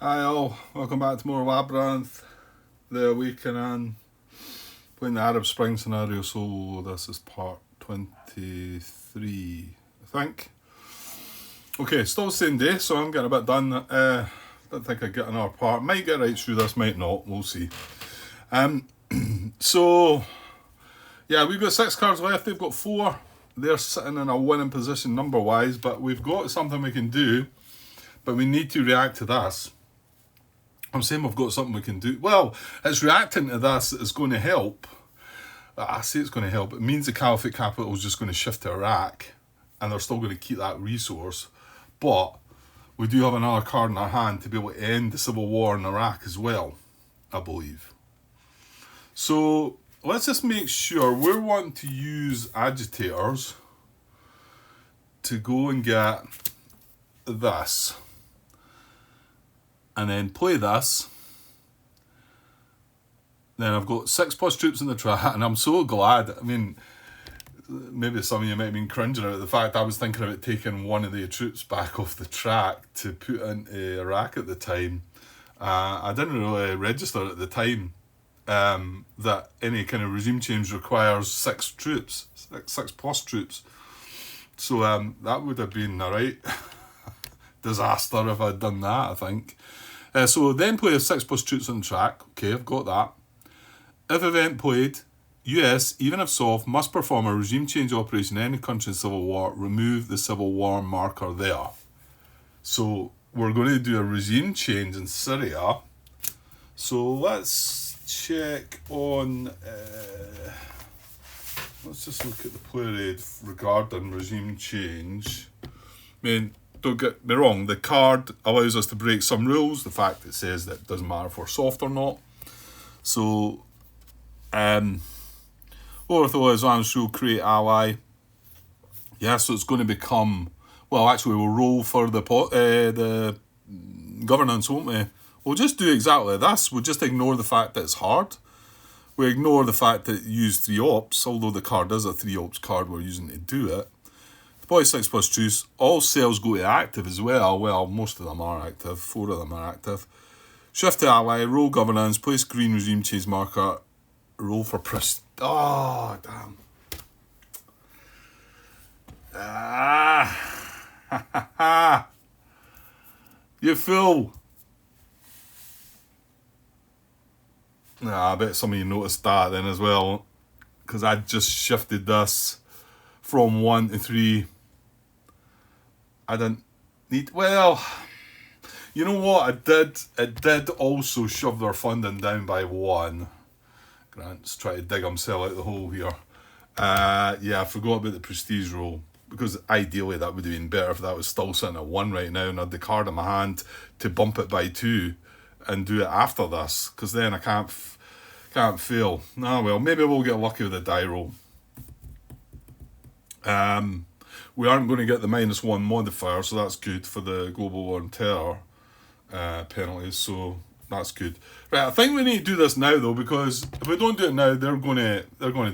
Hi all, welcome back to more Labyrinth. The Awakening, playing the Arab Spring scenario, so this is part 23, I think. Okay, still the same day, so I'm getting a bit done. Don't think I get another part. Might get right through this, might not, we'll see. So, yeah, we've got 6 cards left, they've got 4. They're sitting in a winning position number-wise, but we've got something we can do, but we need to react to this. I'm saying we've got something we can do. Well, it's reacting to this that is going to help. I say it's going to help. It means the Caliphate capital is just going to shift to Iraq, and they're still going to keep that resource. But we do have another card in our hand to be able to end the civil war in Iraq as well, I believe. So let's just make sure we're wanting to use agitators to go and get this. And then play this. Then I've got 6+ troops in the track, and I'm so glad. I mean, maybe some of you might have been cringing at the fact I was thinking about taking one of the troops back off the track to put into Iraq at the time. I didn't really register at the time that any kind of regime change requires 6 troops, 6+ troops. So that would have been a right disaster if I'd done that, I think. So then play 6+ troops on the track. Okay, I've got that. If event played, US, even if solved, must perform a regime change operation in any country in civil war. Remove the civil war marker there. So we're going to do a regime change in Syria. So let's check on... let's just look at the play rate regarding regime change. I mean, don't get me wrong, the card allows us to break some rules. The fact it says that it doesn't matter if we're soft or not. So, overthrow Islam's rule, create ally. Yeah, so it's going to become, well, actually we'll roll for the governance, won't we? We'll just do exactly this. We'll just ignore the fact that it's hard. We ignore the fact that you use 3 ops, although the card is a 3 ops card we're using to do it. Deploy 6+ troops. All cells go to active as well. Well, most of them are active. 4 of them are active. Shift to ally. Roll governance. Place green regime change marker. Roll for press. Oh, damn. Ah. You fool. Nah, I bet some of you noticed that then as well. Because I just shifted this from 1 to 3. I didn't need... Well, you know what? It did also shove their funding down by 1. Grant's trying to dig himself out the hole here. Yeah, I forgot about the prestige roll. Because ideally that would have been better if that was still sitting at 1 right now and I had the card in my hand to bump it by 2 and do it after this. Because then I can't fail. Ah, well, maybe we'll get lucky with the die roll. We aren't going to get the -1 modifier, so that's good for the global war on terror penalties, so that's good. Right, I think we need to do this now though, because if we don't do it now, they're going to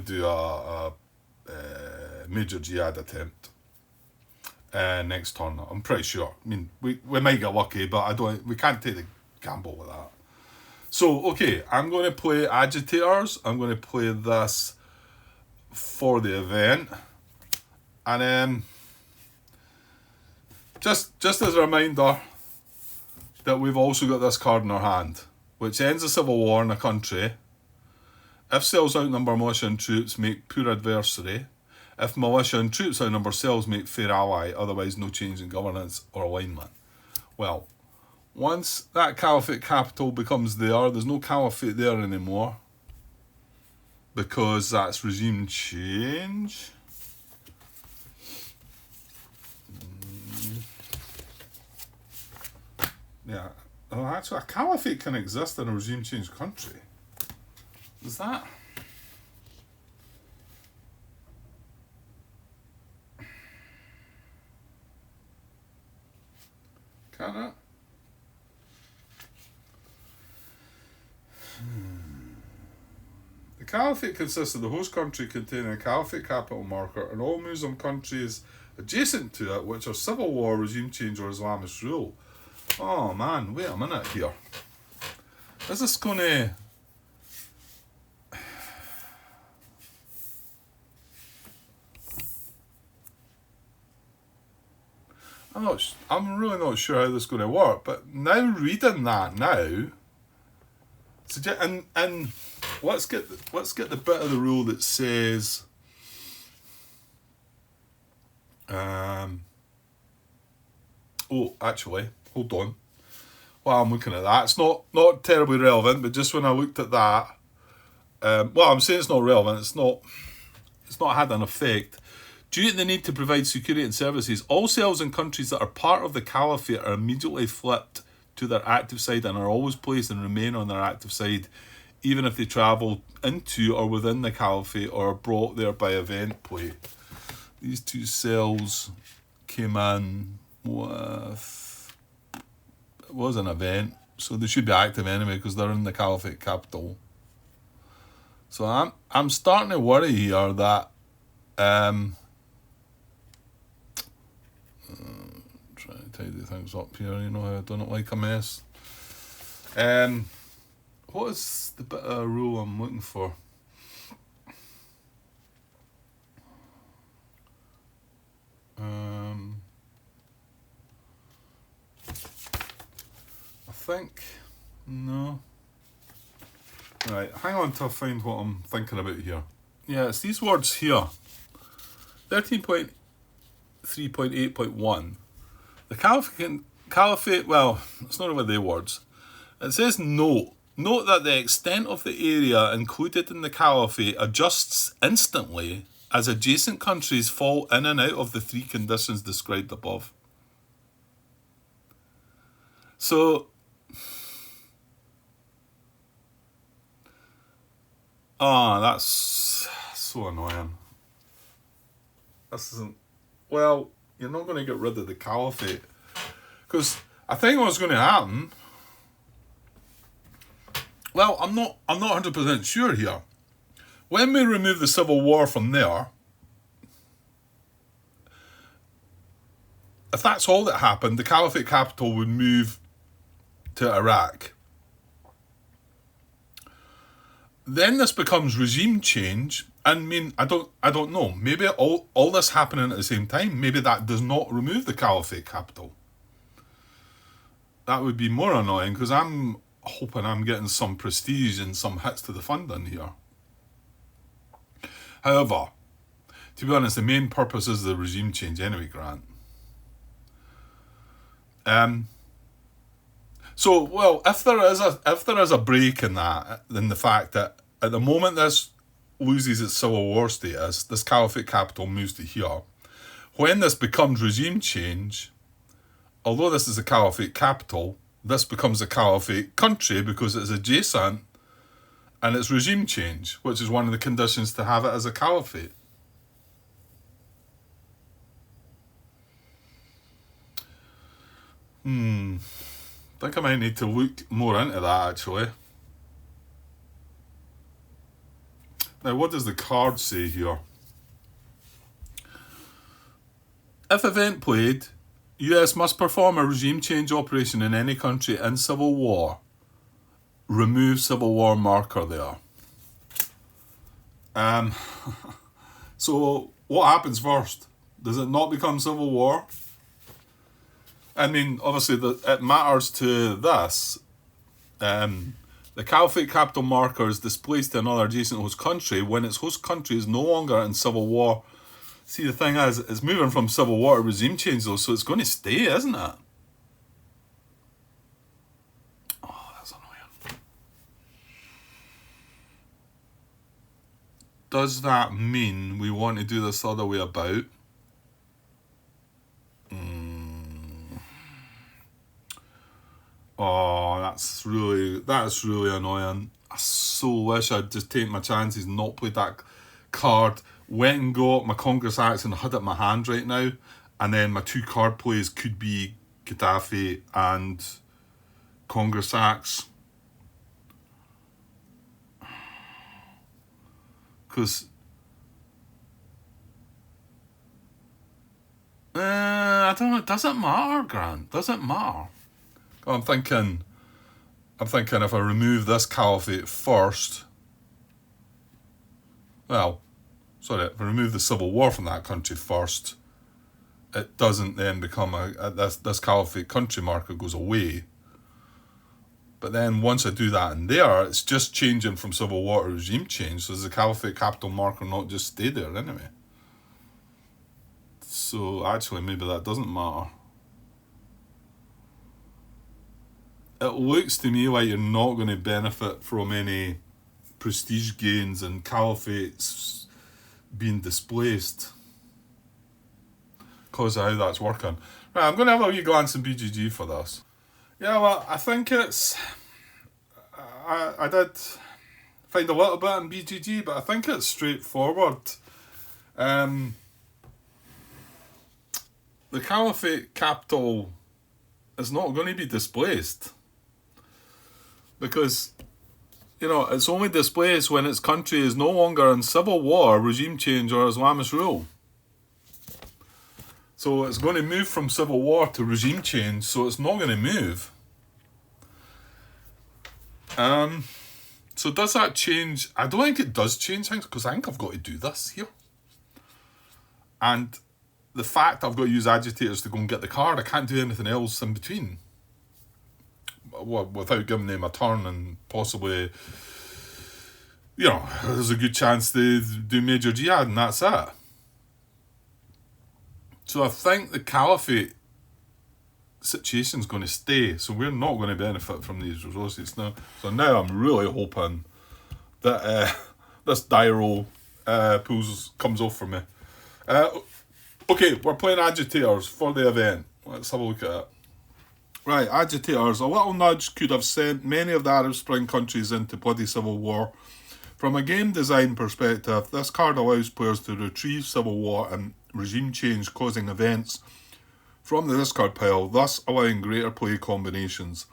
do a major jihad attempt next turn. I'm pretty sure. I mean, we might get lucky, but we can't take the gamble with that. So okay, I'm going to play agitators. I'm going to play this for the event. And just as a reminder that we've also got this card in our hand, which ends a civil war in a country. If cells outnumber militia and troops, make poor adversary. If militia and troops outnumber cells, make fair ally. Otherwise, no change in governance or alignment. Well, once that Caliphate capital becomes there's no Caliphate there anymore. Because that's regime change. Yeah. Oh, actually, a caliphate can exist in a regime change country. Is that? Can it? The caliphate consists of the host country containing a caliphate capital marker and all Muslim countries adjacent to it which are civil war, regime change or Islamist rule. Oh man, wait a minute here. Is this gonna... I'm really not sure how this is going to work, but now reading that now, and let's get the bit of the rule that says, oh, actually, hold on. While I'm looking at that, it's not terribly relevant, but just when I looked at that, well, I'm saying it's not relevant. It's not had an effect. Due to the need to provide security and services, all cells in countries that are part of the caliphate are immediately flipped to their active side and are always placed and remain on their active side, even if they travel into or within the caliphate or are brought there by event play. These two cells came in with... It was an event, so they should be active anyway because they're in the caliphate capital. So I'm starting to worry here that... trying to tidy things up here, you know how I don't like a mess. What is the bit of rule I'm looking for? I think... No. Right, hang on till I find what I'm thinking about here. Yeah, it's these words here. 13.3.8.1. The caliphate, well, it's not really the words. It says note. Note that the extent of the area included in the caliphate adjusts instantly as adjacent countries fall in and out of the three conditions described above. So, that's so annoying. This isn't... Well, you're not going to get rid of the caliphate. Because I think what's going to happen... Well, I'm not 100% sure here. When we remove the civil war from there, if that's all that happened, the caliphate capital would move to Iraq. Then this becomes regime change. I mean, I don't know. Maybe all this happening at the same time, maybe that does not remove the caliphate capital. That would be more annoying because I'm hoping I'm getting some prestige and some hits to the funding here. However, to be honest, the main purpose is the regime change anyway, Grant. So, well, if there is a break in that, then the fact that at the moment this loses its civil war status, this caliphate capital moves to here. When this becomes regime change, although this is a caliphate capital, this becomes a caliphate country because it's adjacent and it's regime change, which is one of the conditions to have it as a caliphate. I think I might need to look more into that actually. Now, what does the card say here? If event played, US must perform a regime change operation in any country in civil war. Remove civil war marker there. So what happens first? Does it not become civil war? I mean, obviously it matters to this. The caliphate capital marker is displaced to another adjacent host country when its host country is no longer in civil war. See, the thing is, it's moving from civil war to regime change though, so it's going to stay, isn't it? Oh, that's annoying. Does that mean we want to do this the other way about? Oh, that's really annoying. I so wish I'd just taken my chances and not played that card. Went and got my Congress Acts and had it in my hand right now. And then my two card plays could be Gaddafi and Congress Acts. Because... I don't know. Does it matter, Grant? Does it matter? I'm thinking if I remove this caliphate first, well, sorry, if I remove the civil war from that country first, it doesn't then become this caliphate country marker goes away. But then once I do that in there, it's just changing from civil war to regime change. So does the caliphate capital marker not just stay there anyway? So actually maybe that doesn't matter. It looks to me like you're not going to benefit from any prestige gains and caliphates being displaced because of how that's working. Right, I'm going to have a wee glance in BGG for this. Yeah, well, I think it's... I did find a little bit in BGG, but I think it's straightforward. The caliphate capital is not going to be displaced. Because, it's only displaced when its country is no longer in civil war, regime change, or Islamist rule. So it's going to move from civil war to regime change, so it's not going to move. So does that change? I don't think it does change things, because I think I've got to do this here. And the fact I've got to use agitators to go and get the card, I can't do anything else in between. Without giving them a turn and possibly, there's a good chance they do major jihad and that's it. So I think the caliphate situation's going to stay, so we're not going to benefit from these resources now. So now I'm really hoping that this die roll comes off for me. Okay, we're playing agitators for the event. Let's have a look at it. Right, agitators. A little nudge could have sent many of the Arab Spring countries into bloody civil war. From a game design perspective, this card allows players to retrieve civil war and regime change causing events from the discard pile, thus allowing greater play combinations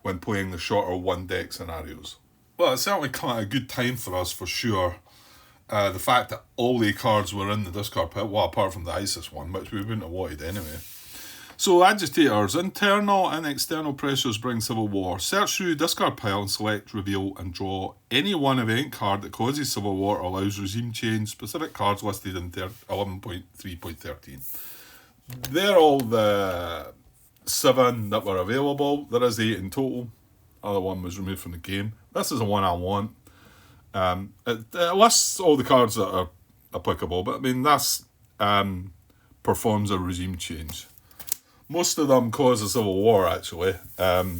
when playing the shorter one-deck scenarios. Well, it's certainly come at a good time for us, for sure. The fact that all the cards were in the discard pile, well, apart from the ISIS one, which we wouldn't have wanted anyway. So, agitators. Internal and external pressures bring civil war. Search through discard pile and select, reveal and draw any one event card that causes civil war or allows regime change. Specific cards listed in 11.3.13. They're all the 7 that were available. There is 8 in total. Other one was removed from the game. This is the one I want. It lists all the cards that are applicable, but I mean, this performs a regime change. Most of them cause a civil war, actually. That's...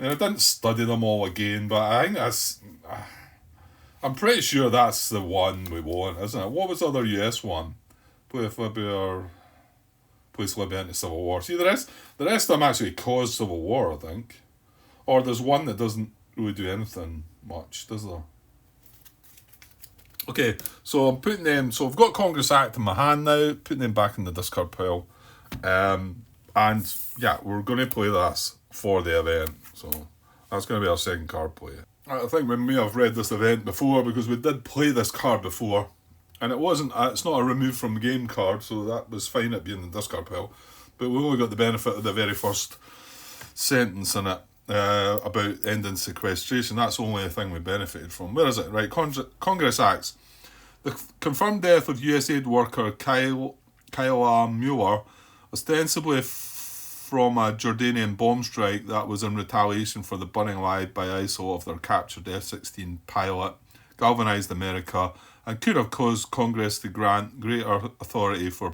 I didn't study them all again, but I think that's... I'm pretty sure that's the one we want, isn't it? What was the other US one? Place Libya into civil war. See, the rest of them actually cause civil war, I think. Or there's one that doesn't really do anything much, does there? Okay, so I'm putting them... So I've got Congress Act in my hand now, putting them back in the discard pile. And, yeah, we're going to play this for the event. So that's going to be our second card play. I think we may have read this event before, because we did play this card before. And it's not a remove from the game card, so that was fine at being in the discard pile. But we only got the benefit of the very first sentence in it. About ending sequestration. That's the only thing we benefited from. Where is it? Right, Congress Acts. The confirmed death of USAID worker Kyla Mueller, ostensibly from a Jordanian bomb strike that was in retaliation for the burning alive by ISIL of their captured F-16 pilot, galvanised America and could have caused Congress to grant greater authority for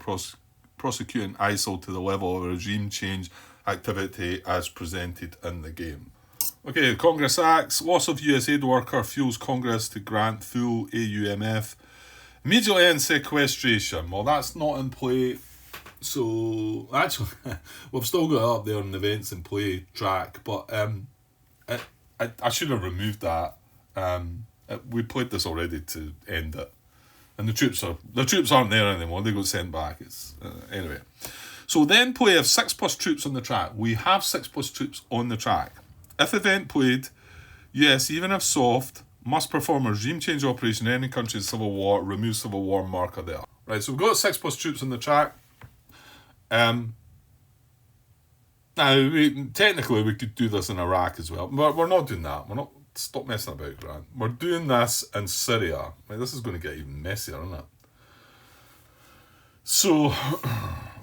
prosecuting ISIL to the level of regime change activity as presented in the game. Okay, Congress Acts. Loss of USAID worker fuels Congress to grant full AUMF. Immediately end sequestration. Well, that's not in play. So, actually, we've still got it up there on the events in play track, but I should have removed that. We played this already to end it. And the troops aren't there anymore. They got sent back. Anyway. So then play of 6+ troops on the track. We have 6+ troops on the track. If event played, yes, even if soft, must perform a regime change operation in any country's civil war, remove civil war marker there. Right, so we've got 6+ troops on the track. Now, technically, we could do this in Iraq as well, but we're not doing that. We're not. Stop messing about, Grant. We're doing this in Syria. Right, this is going to get even messier, isn't it? So,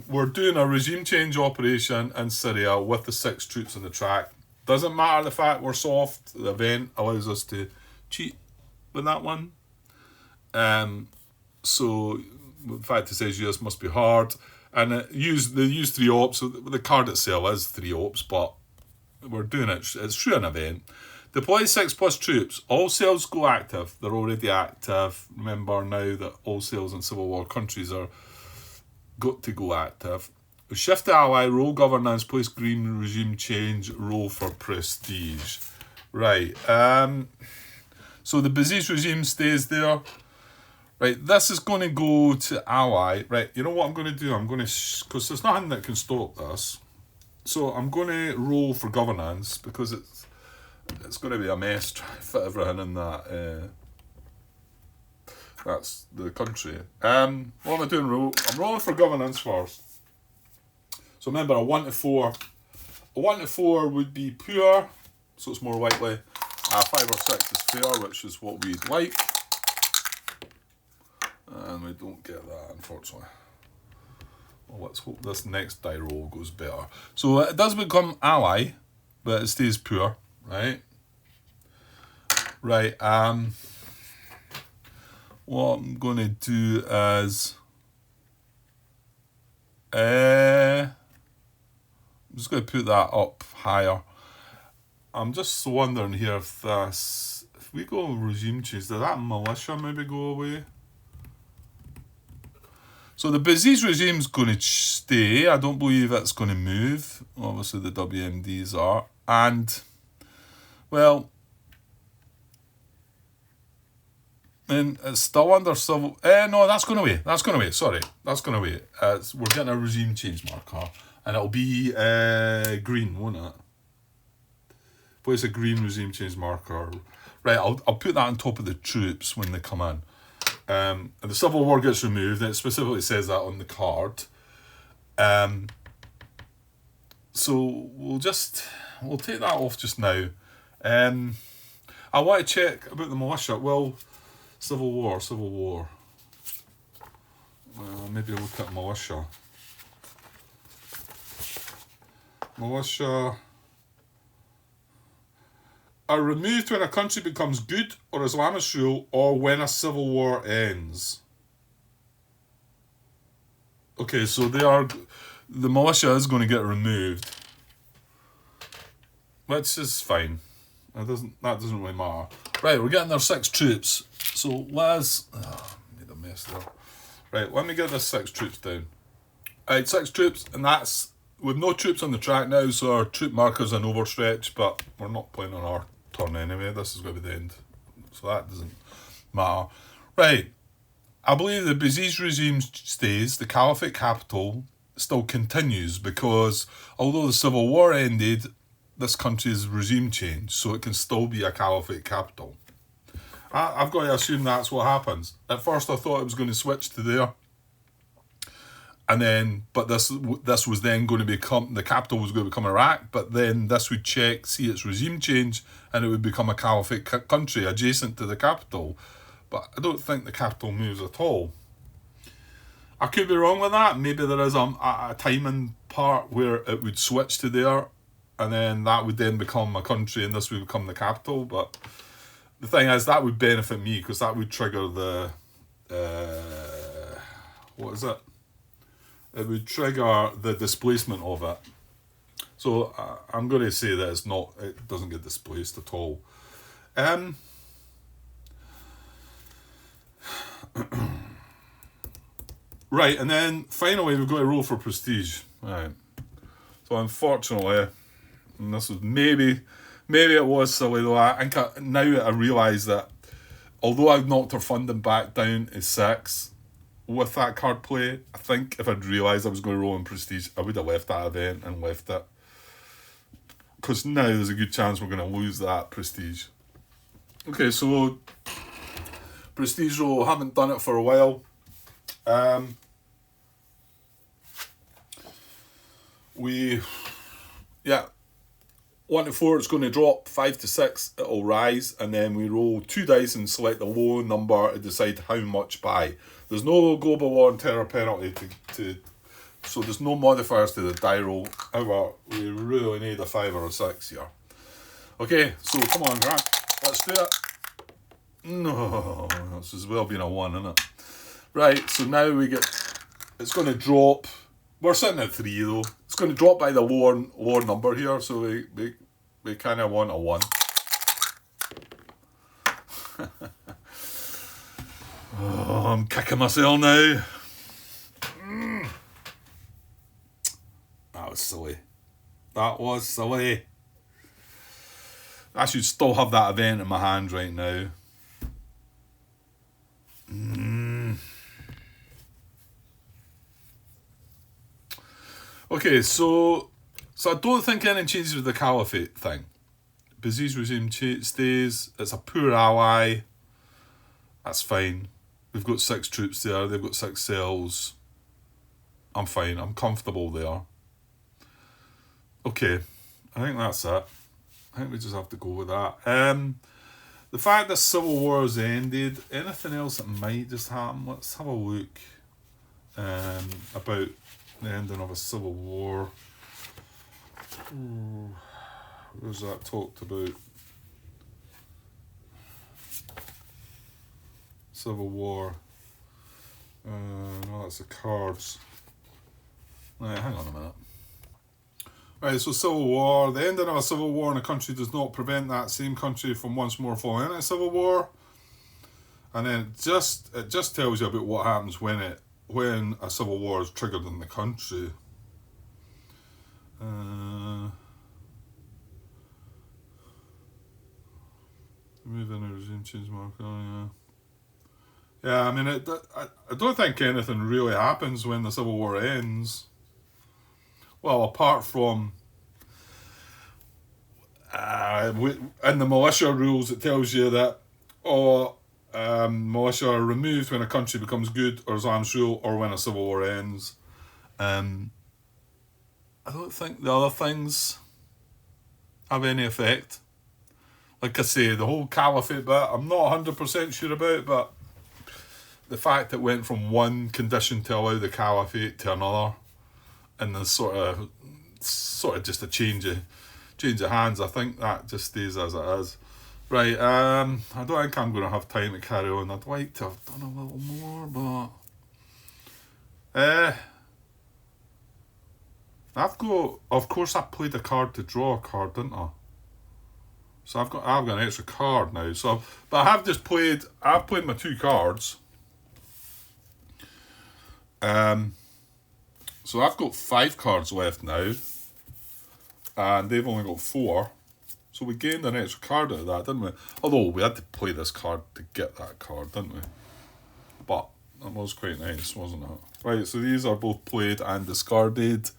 we're doing a regime change operation in Syria with the 6 troops on the track. Doesn't matter the fact we're soft. The event allows us to cheat with that one. So, the fact it says US must be hard. And they use 3 ops. So the card itself is 3 ops, but we're doing it. It's through an event. Deploy 6+ troops. All cells go active. They're already active. Remember now that all cells in civil war countries are got to go active. Shift to ally, roll governance, place green regime change, roll for prestige. Right. So the Baziz regime stays there. Right, this is going to go to ally. Right, you know what I'm going to do? I'm going to, because there's nothing that can stop this. So I'm going to roll for governance because it's going to be a mess trying to fit everything in that. That's the country. What am I doing? I'm rolling for governance first. So remember, a 1 to 4. A 1 to 4 would be pure, so it's more likely. 5 or 6 is fair, which is what we'd like. And we don't get that, unfortunately. Well, let's hope this next die roll goes better. So it does become ally, but it stays pure, right? Right, what I'm going to do is... I'm just going to put that up higher. I'm just wondering here if this... If we go regime change, does that militia maybe go away? So the Baziz regime's going to stay. I don't believe it's going to move. Obviously the WMDs are. And, well... And it's still under civil... no, that's going away. That's going away. Sorry. That's going away. We're getting a regime change marker. And it'll be green, won't it? Place a green regime change marker. Right, I'll put that on top of the troops when they come in. And the civil war gets removed. And it specifically says that on the card. So we'll take that off just now. I want to check about the militia. Well... Civil War. Maybe I'll look at militia. Militia are removed when a country becomes good or Islamist rule or when a civil war ends. Okay, so the militia is going to get removed. Which is fine. That doesn't really matter. Right, we're getting our 6 troops. So let's... made a mess there. Right, let me get this 6 troops down. Right, 6 troops, and that's... With no troops on the track now, so our troop marker's an overstretch, but we're not playing on our turn anyway. This is going to be the end. So that doesn't matter. Right, I believe the Baziz regime stays. The Caliphate capital still continues because although the civil war ended, this country's regime changed, so it can still be a Caliphate capital. I've got to assume that's what happens. At first I thought it was going to switch to there. And then, but this was then going to become, the capital was going to become Iraq, but then this would see its regime change, and it would become a Caliphate country adjacent to the capital. But I don't think the capital moves at all. I could be wrong with that. Maybe there is a timing part where it would switch to there, and then that would then become a country, and this would become the capital, but... The thing is, that would benefit me because that would trigger the... what is it? It would trigger the displacement of it. So I'm going to say that it doesn't get displaced at all. Right, and then finally we've got to roll for prestige. Right. So unfortunately, and this was maybe it was silly though. I think now I realise that although I've knocked her funding back down to 6 with that card play, I think if I'd realised I was going to roll in prestige, I would have left that event and left it. Because now there's a good chance we're going to lose that prestige. Okay, so prestige roll, haven't done it for a while. Yeah, 1 to 4 it's going to drop, 5 to 6 it'll rise, and then we roll 2 dice and select the low number to decide how much by. There's no global war and terror penalty so there's no modifiers to the die roll. However, we really need a 5 or a 6 here. Okay, so come on, Grant, let's do it. No, this has well been a 1, isn't it? Right, so now it's going to drop. We're sitting at 3 though. It's going to drop by the lower number here, so we kind of want a 1. Oh, I'm kicking myself now. That was silly. That was silly. I should still have that event in my hand right now. Okay, so I don't think anything changes with the Caliphate thing. Baziz regime stays. It's a poor ally. That's fine. We've got 6 troops there. They've got 6 cells. I'm fine. I'm comfortable there. Okay, I think that's it. I think we just have to go with that. The fact that Civil War has ended, anything else that might just happen? Let's have a look about the ending of a Civil War. Where's that talked about? Civil War. No, that's the cards. Right, hang on a minute. Right, so Civil War. The ending of a civil war in a country does not prevent that same country from once more falling into a civil war. And then it just tells you about what happens when a civil war is triggered in the country. Move in a regime change marker, yeah. Yeah, I mean, I don't think anything really happens when the Civil War ends. Well, apart from in the militia rules, it tells you that militia are removed when a country becomes good or Islam's rule, or when a civil war ends. I don't think the other things have any effect. Like I say, the whole caliphate bit, I'm not 100% sure about, but the fact it went from one condition to allow the caliphate to another, and the sort of just a change of hands, I think that just stays as it is. Right, I don't think I'm going to have time to carry on. I'd like to have done a little more, but of course I played a card to draw a card, didn't I? So I've got an extra card now. But I've played my 2 cards. So I've got 5 cards left now, and they've only got 4. So we gained an extra card out of that, didn't we? Although we had to play this card to get that card, didn't we? But that was quite nice, wasn't it? Right, so these are both played and discarded.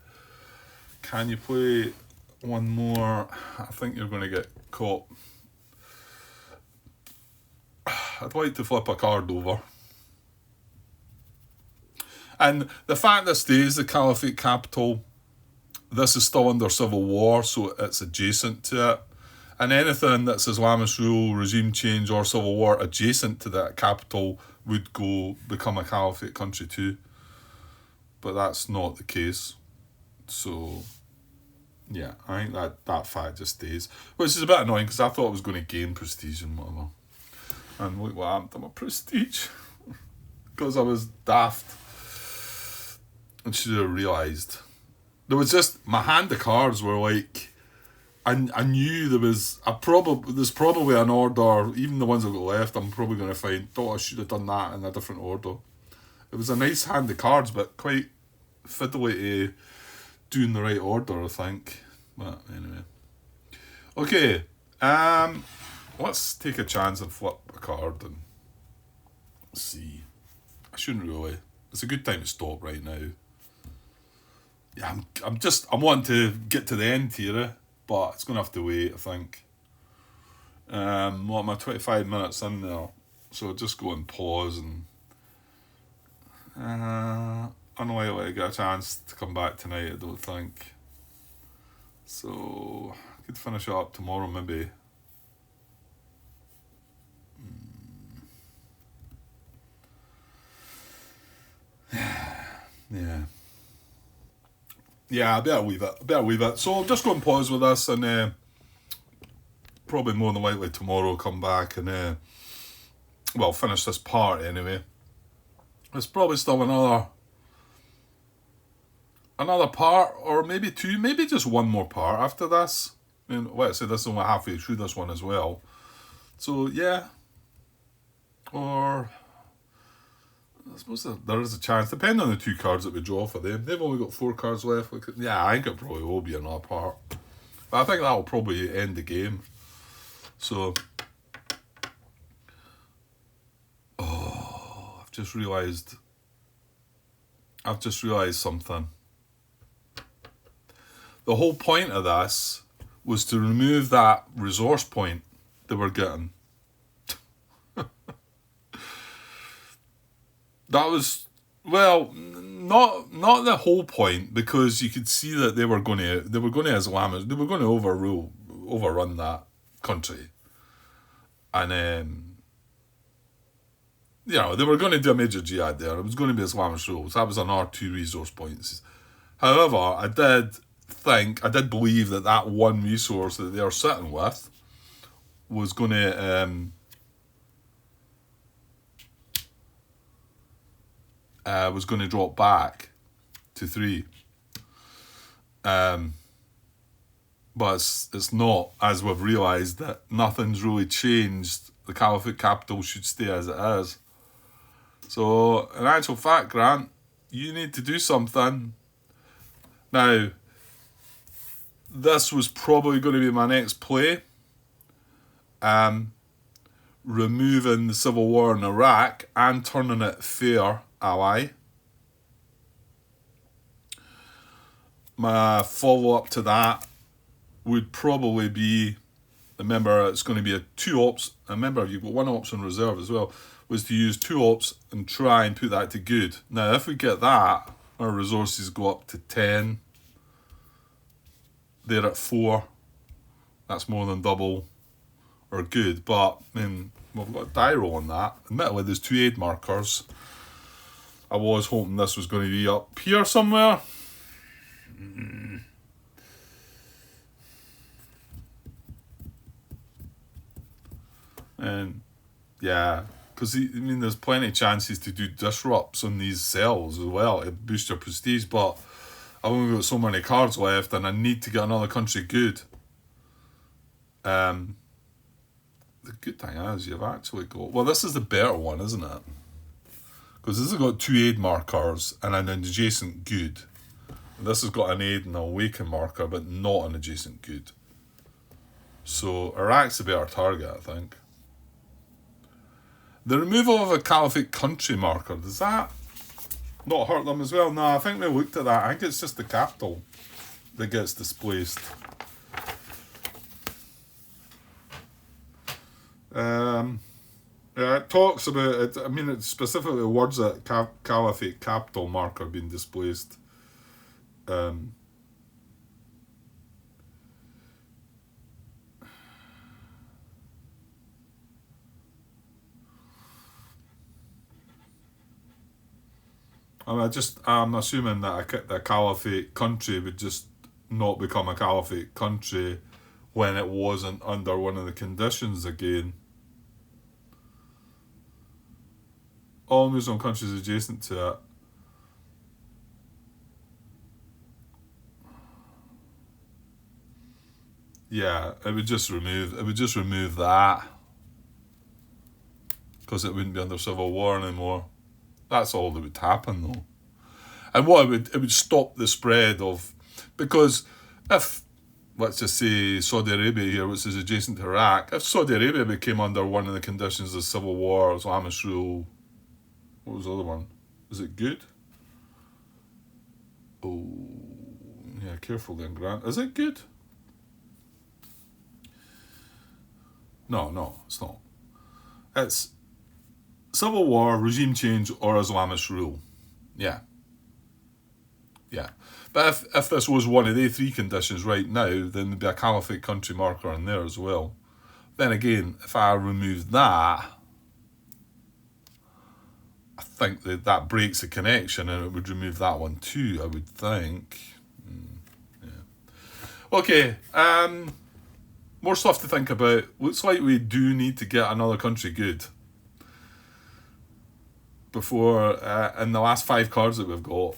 Can you play one more? I think you're going to get caught. I'd like to flip a card over. And the fact that stays the Caliphate capital, this is still under civil war, so it's adjacent to it. And anything that's Islamist rule, regime change, or civil war adjacent to that capital would become a Caliphate country too. But that's not the case. So, yeah, I think that fact just stays. Which is a bit annoying, because I thought I was going to gain prestige and whatever. And look what happened to my prestige. Because I was daft. I should have realised. There was just, my hand of cards were like, I knew there's probably an order, even the ones I've got left, I'm probably going to find, thought I should have done that in a different order. It was a nice hand of cards, but quite fiddly to do in the right order, I think. But anyway. Okay, let's take a chance and flip a card and see. I shouldn't really. It's a good time to stop right now. Yeah, I'm wanting to get to the end here, but it's going to have to wait, I think. I'm 25 minutes in there, so I'll just go and pause and unlikely to get a chance to come back tonight, I don't think. So I could finish it up tomorrow maybe. Yeah. Yeah, I better leave it. So I'll just go and pause with this, and probably more than likely tomorrow I'll come back and finish this part anyway. There's probably still another part, or maybe two, maybe just one more part after this. I mean, let's say this is only halfway through this one as well. So yeah, or I suppose there is a chance, depending on the two cards that we draw for them. They've only got 4 cards left. I think it probably will be another part. But I think that'll probably end the game. So, I've just realised something. The whole point of this was to remove that resource point that we're getting. That was, well, not the whole point, because you could see that they were going to Islamic, they were going to overrun that country, and they were going to do a major jihad there. It was going to be Islamic rule. So that was another 2 resource points. However, I did believe that one resource that they are sitting with was going to drop back to 3. But it's not, as we've realised, that nothing's really changed. The Caliphate capital should stay as it is. So, in actual fact, Grant, you need to do something. Now, this was probably going to be my next play. Removing the civil war in Iraq and turning it fair ally. My follow-up to that would probably be, remember, it's going to be a 2 ops. Remember, you've got 1 ops in reserve as well, was to use 2 ops and try and put that to good. Now, if we get that, our resources go up to 10. They're at 4. That's more than double or good. But, I mean, we've got a die roll on that. Admittedly, there's 2 aid markers. I was hoping this was going to be up here somewhere. And yeah, because there's plenty of chances to do disrupts on these cells as well to boost your prestige, but I've only got so many cards left and I need to get another country good. The good thing is you've actually got, well, this is the better one, isn't it? Because this has got 2 aid markers and an adjacent good. This has got an aid and a awaken marker, but not an adjacent good. So Iraq's a better target, I think. The removal of a Caliphate country marker, does that not hurt them as well? No, I think we looked at that. I think it's just the capital that gets displaced. Yeah, it talks about it. I mean, it specifically words that Caliphate capital marker being displaced. I'm assuming that the Caliphate country would just not become a Caliphate country when it wasn't under one of the conditions again. All Muslim countries adjacent to it. Yeah, it would just remove that, because it wouldn't be under civil war anymore. That's all that would happen, though. And what it would stop the spread of, because if, let's just say, Saudi Arabia here, which is adjacent to Iraq, if Saudi Arabia became under one of the conditions of civil war, Islamist rule, what was the other one? Is it good? Oh, yeah, careful then, Grant. Is it good? No, it's not. It's civil war, regime change, or Islamist rule. Yeah. Yeah. But if this was one of the three conditions right now, then there'd be a caliphate country marker in there as well. Then again, if I remove that, I think that breaks the connection and it would remove that one too, I would think. Yeah. Okay, more stuff to think about. Looks like we do need to get another country good before in the last 5 cards that we've got.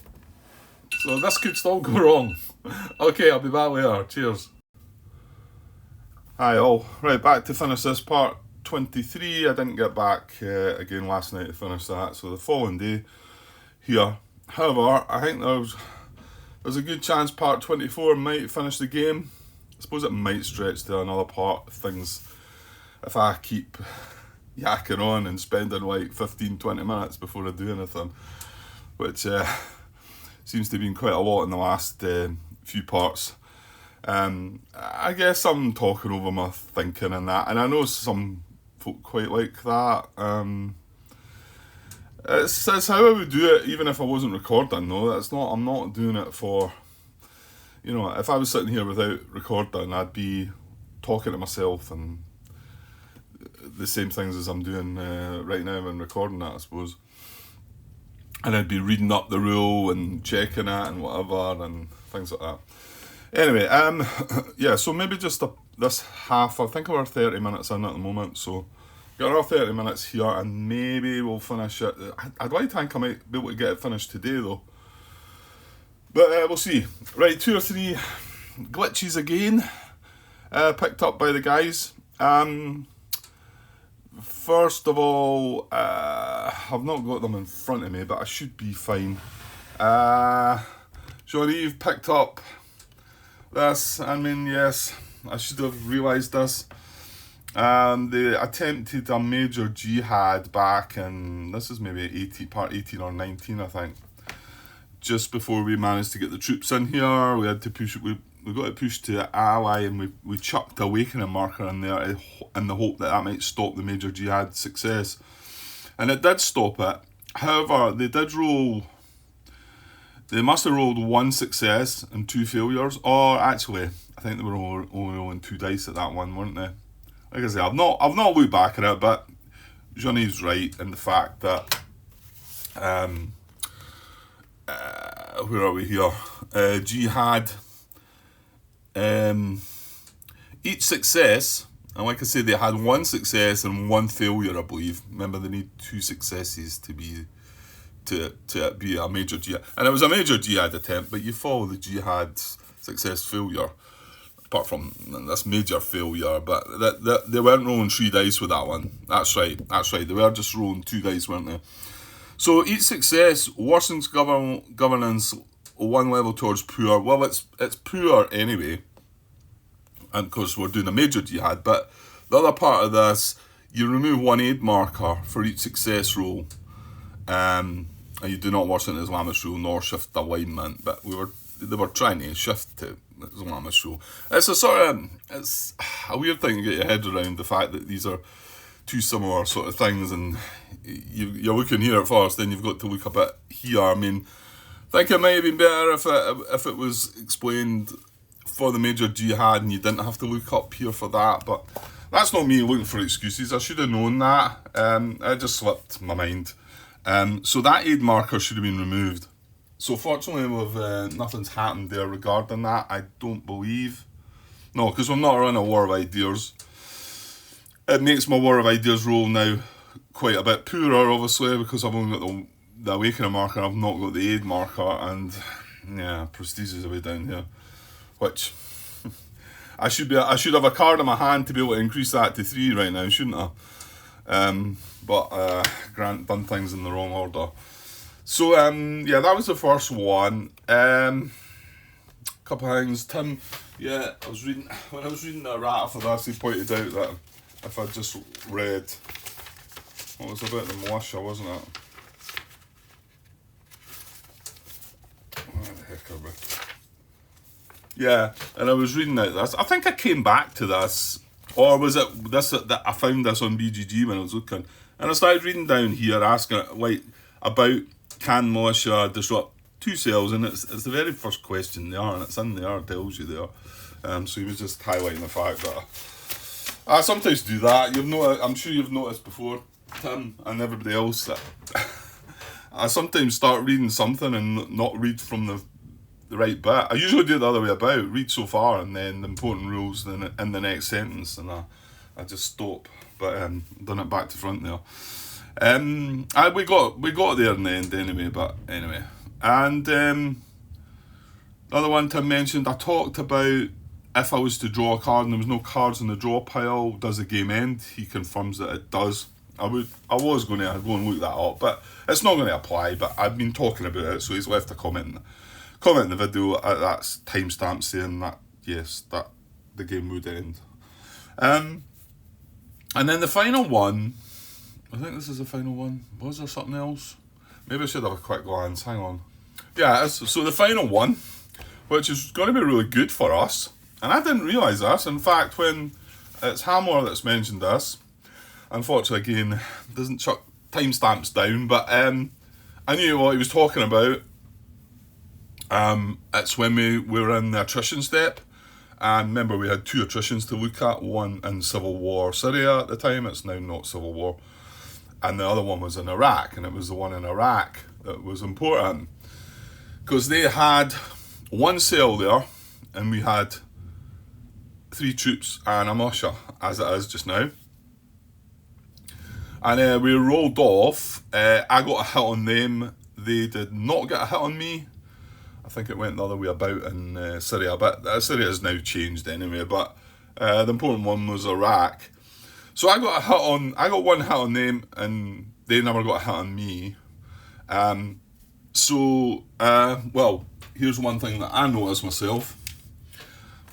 So this could still go wrong. Okay, I'll be back later. Cheers. Hi all. Right, back to finish this part 23. I didn't get back again last night to finish that, so the following day here. However, I think there's a good chance part 24 might finish the game. I suppose it might stretch to another part of things if I keep yakking on and spending like 15-20 minutes before I do anything, which seems to have been quite a lot in the last few parts. I guess I'm talking over my thinking and that, and I know some folk quite like that. It's how I would do it even if I wasn't recording though. I'm not doing it for, you know, if I was sitting here without recording, I'd be talking to myself and the same things as I'm doing right now and recording that, I suppose. And I'd be reading up the rule and checking it and whatever and things like that. Anyway, yeah, so maybe just this half, I think we're 30 minutes in at the moment, so got our 30 minutes here and maybe we'll finish it. I'd like to think I might be able to get it finished today though. But we'll see. Right, 2 or 3 glitches again, picked up by the guys. First of all, I've not got them in front of me, but I should be fine. Jean-Yves picked up this. I mean, yes, I should have realised this. They attempted a major jihad back in, this is maybe part 18 or 19, I think. Just before we managed to get the troops in here, we had to push. We got to push to ally, and we chucked a awakening marker in there in the hope that might stop the major jihad success, and it did stop it. However, they must have rolled 1 success and 2 failures. Or actually, I think they were only rolling 2 dice at that one, weren't they? Like I say, I've not looked back at it, but Johnny's right in the fact that where are we here? Jihad. Each success, and like I said, they had 1 success and 1 failure, I believe. Remember, they need 2 successes to be a major jihad, and it was a major jihad attempt. But you follow the jihad success failure, apart from this major failure. But they weren't rolling 3 dice with that one. That's right. They were just rolling 2 dice, weren't they? So each success worsens governance 1 level towards poor. Well, it's poor anyway, and of course we're doing a major jihad. But the other part of this, you remove 1 aid marker for each success roll, and you do not worsen the Islamist rule nor shift alignment. But they were trying to shift to Islamist rule. It's a weird thing to get your head around, the fact that these are 2 similar sort of things, and you're looking here at first, then you've got to look a bit here. I mean, I think it might have been better if it was explained for the major jihad and you didn't have to look up here for that, but that's not me looking for excuses. I should have known that. It just slipped my mind. So that aid marker should have been removed. So fortunately, nothing's happened there regarding that, I don't believe. No, because we're not running a War of Ideas. It makes my War of Ideas roll now quite a bit poorer, obviously, because I've only got the awakening marker, I've not got the aid marker, and yeah, prestige is a way down here, which I should have a card in my hand to be able to increase that to 3 right now, shouldn't I? But Grant done things in the wrong order. So yeah, that was the first one. Couple of things, Tim. Yeah, when I was reading the errata for this, he pointed out that if I just read, what was about the militia, wasn't it? Where the heck are we? Yeah, and I was reading out this. I think I came back to this, or was it this that I found this on BGG when I was looking, and I started reading down here, asking like about can militia disrupt 2 cells, and it's the very first question there, and it's in there, it tells you there. So he was just highlighting the fact that I sometimes do that. I'm sure you've noticed before, Tim, and everybody else, that I sometimes start reading something and not read from the right bit. I usually do it the other way about, read so far and then the important rules in the next sentence, and I just stop. But done it back to front there. We got there in the end anyway, but anyway. And the other one Tim mentioned, I talked about if I was to draw a card and there was no cards in the draw pile, does the game end? He confirms that it does. I was going to go and look that up, but it's not going to apply. But I've been talking about it, so he's left a comment in the video at that timestamp saying that yes, that the game would end. And then the final one, I think this is the final one. Was there something else? Maybe I should have a quick glance. Hang on. Yeah, so the final one, which is going to be really good for us, and I didn't realise this. In fact, when it's Hammer that's mentioned this, unfortunately, again, doesn't chuck timestamps down, but I knew what he was talking about. It's when we were in the attrition step, and remember we had 2 attritions to look at, one in Civil War Syria at the time, it's now not Civil War, and the other one was in Iraq, and it was the one in Iraq that was important, because they had 1 cell there, and we had 3 troops and a militia, as it is just now. And we rolled off, I got a hit on them, they did not get a hit on me. I think it went the other way about in Syria, but Syria has now changed anyway, but the important one was Iraq. So I got 1 hit on them, and they never got a hit on me. Well, here's one thing that I noticed myself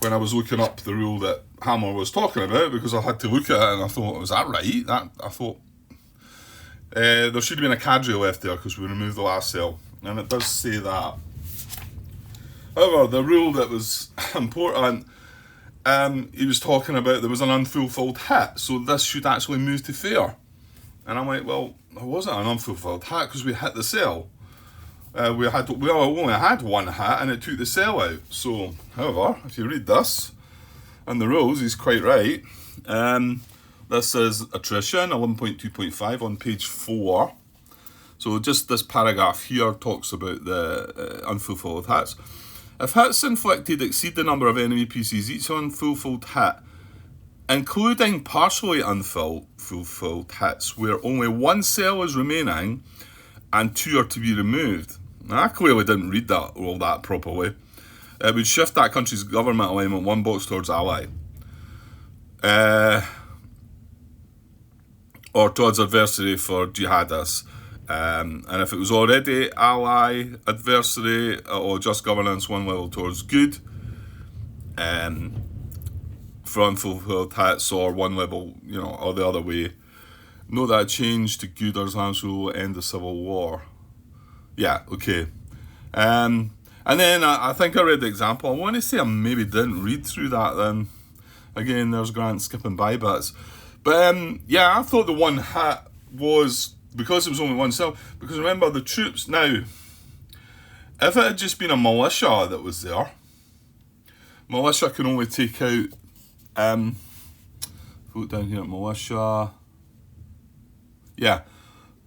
when I was looking up the rule that Hammer was talking about, because I had to look at it and I thought, was that right? I thought there should have been a cadre left there because we removed the last cell, and it does say that. However, the rule that was important, he was talking about there was an unfulfilled hit, so this should actually move to fair. And I'm like, well, it wasn't an unfulfilled hit because we hit the cell. We only had 1 hit and it took the cell out. So, however, if you read this and the rules, he's quite right. This is attrition 11.2.5 on page 4. So just this paragraph here talks about the unfulfilled hits. If hits inflicted exceed the number of enemy pieces, each unfulfilled hit, including partially unfulfilled hits where only 1 cell is remaining and 2 are to be removed. Now, I clearly didn't read that all that properly. It would shift that country's government alignment 1 box towards ally. Or towards adversary for jihadists. And if it was already ally, adversary, or just governance 1 level towards good, for unfulfilled hits, or 1 level, or the other way. Note that change to good or rule end the Civil War. Yeah, okay. And then I think I read the example. I want to say I maybe didn't read through that then. Again, there's Grant skipping by bits. But yeah, I thought the 1 hit was because it was only 1 cell. Because remember, the troops now, if it had just been a militia that was there, militia can only take out, put down here, militia, yeah,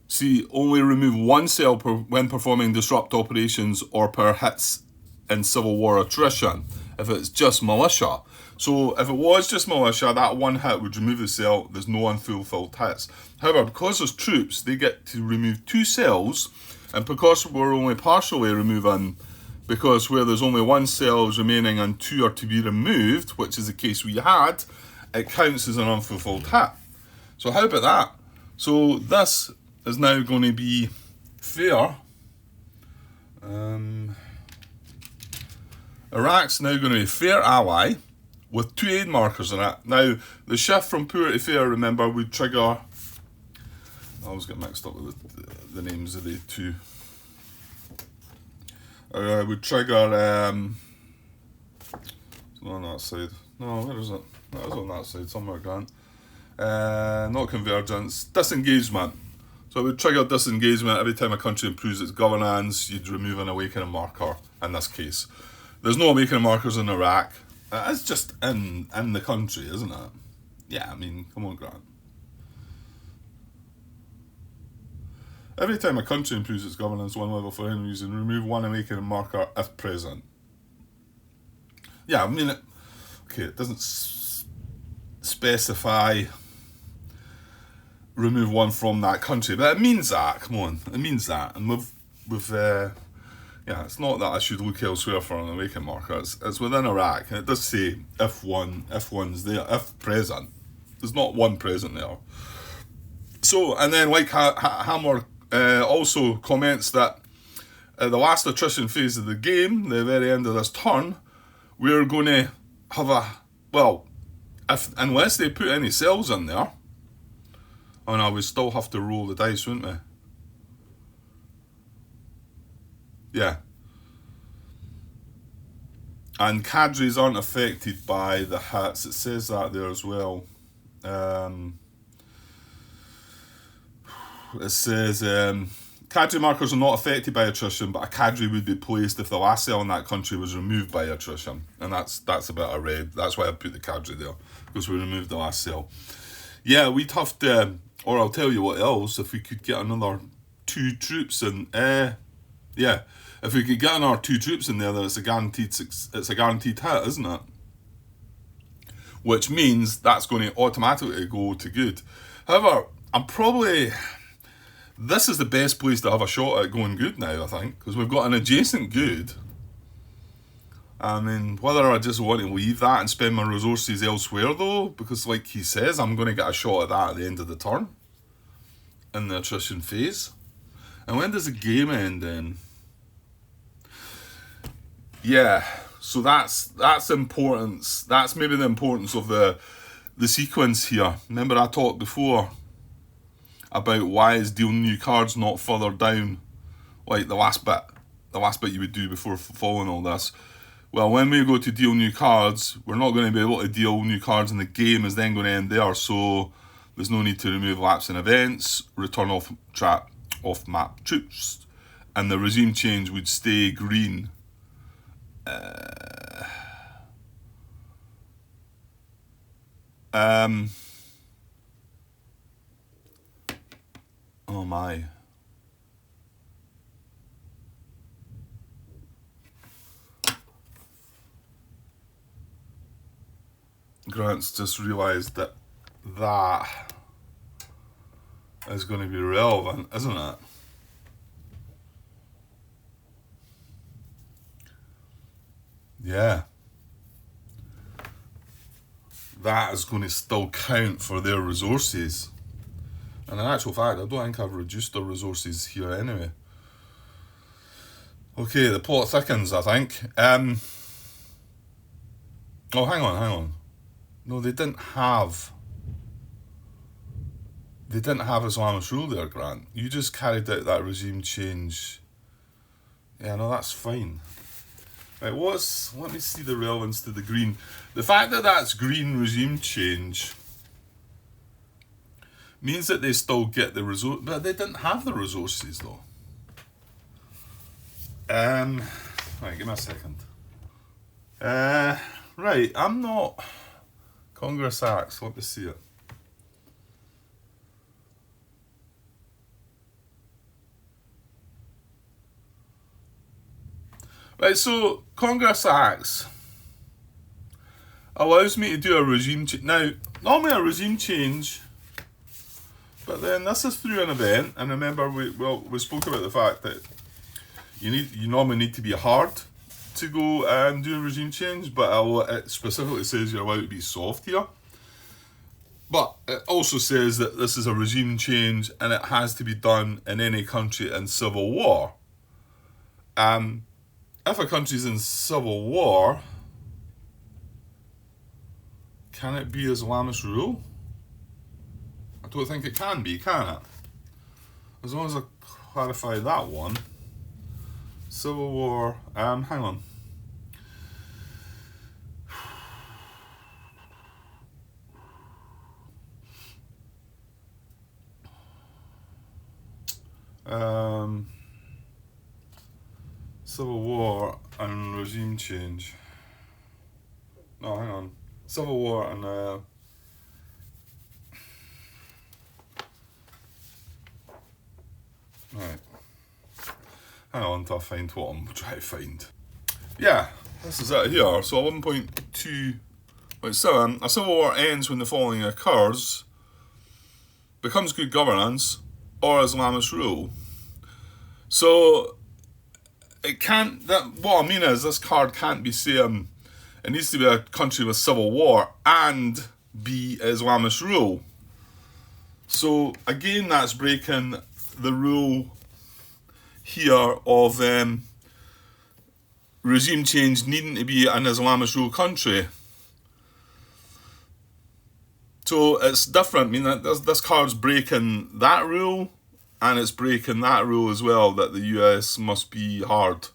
see, only remove 1 cell when performing disrupt operations or per hits in Civil War attrition, if it's just militia. So if it was just militia, that 1 hit would remove the cell, there's no unfulfilled hits. However, because there's troops, they get to remove 2 cells, and because we're only partially removing, because where there's only 1 cell remaining and 2 are to be removed, which is the case we had, it counts as an unfulfilled hit. So how about that? So this is now going to be fair. Iraq's now going to be fair ally with 2 aid markers in it. Now, the shift from poor to fair, remember, would trigger... I always get mixed up with the names of the 2. Would trigger... on that side. No, where is it? That was on that side, somewhere, Grant. Not convergence, disengagement. So it would trigger disengagement every time a country improves its governance. You'd remove an awakening marker in this case. There's no awakening markers in Iraq. It's just in the country, isn't it? Yeah, I mean, come on, Grant. Every time a country improves its governance one level for any reason, remove one awakening marker if present. Yeah, I mean, it doesn't specify remove one from that country, but it means that. Come on, it means that, and yeah, it's not that I should look elsewhere for an awakening marker. It's within Iraq, and it does say if one's there, if present. There's not one present there. So, and then like Hammer also comments that the last attrition phase of the game, the very end of this turn, we're going to have unless they put any cells in there, oh no, we still have to roll the dice, wouldn't we? Yeah. And cadres aren't affected by the hits. It says that there as well. It says cadre markers are not affected by attrition, but a cadre would be placed if the last cell in that country was removed by attrition. And that's a bit of red. That's why I put the cadre there, because we removed the last cell. Yeah, we'd have to, or I'll tell you what else, if we could get another 2 troops in, yeah, if we could get another 2 troops in there, then it's a guaranteed hit, isn't it? Which means that's going to automatically go to good. However, this is the best place to have a shot at going good now, I think, because we've got an adjacent good. I mean, whether I just want to leave that and spend my resources elsewhere, though, because like he says, I'm going to get a shot at that at the end of the turn in the attrition phase. And when does the game end then? Yeah, so that's importance. That's maybe the importance of the sequence here. Remember I talked before about why is dealing new cards not further down, like the last bit you would do before following all this. Well, when we go to deal new cards, we're not going to be able to deal new cards, and the game is then going to end there, so there's no need to remove lapsing events, return off map troops, and the regime change would stay green. Oh my. Grant's just realised that is going to be relevant, isn't it? Yeah. That is going to still count for their resources. And in actual fact, I don't think I've reduced their resources here anyway. Okay, the plot thickens, I think. Oh, hang on. No, they didn't have Islamist rule there, Grant. You just carried out that regime change. Yeah, no, that's fine. Right, let me see the relevance to the green. The fact that that's green regime change means that they still get the resource, but they didn't have the resources though. Right, give me a second. Right, I'm not Congress Acts. Let me see it. Right, so Congress Acts allows me to do a regime change. Now, normally a regime change, but then this is through an event, and remember we spoke about the fact that you normally need to be hard to go and do a regime change, but it specifically says you're allowed to be soft here. But it also says that this is a regime change and it has to be done in any country in civil war. If a country's in civil war, can it be Islamist rule? I don't think it can be, can it? As long as I clarify that one. Civil war, hang on. Civil War and regime change. No, hang on. Civil War and right. Hang on till I find what I'm trying to find. Yeah, this is it here. So 1.2.7, a civil war ends when the following occurs: becomes good governance or Islamist rule. So it can't. What I mean is, this card can't be saying it needs to be a country with civil war and be Islamist rule. So again, that's breaking the rule here of regime change needing to be an Islamist rule country. So it's different. I mean, this card's breaking that rule, and it's breaking that rule as well, that the US must be hard.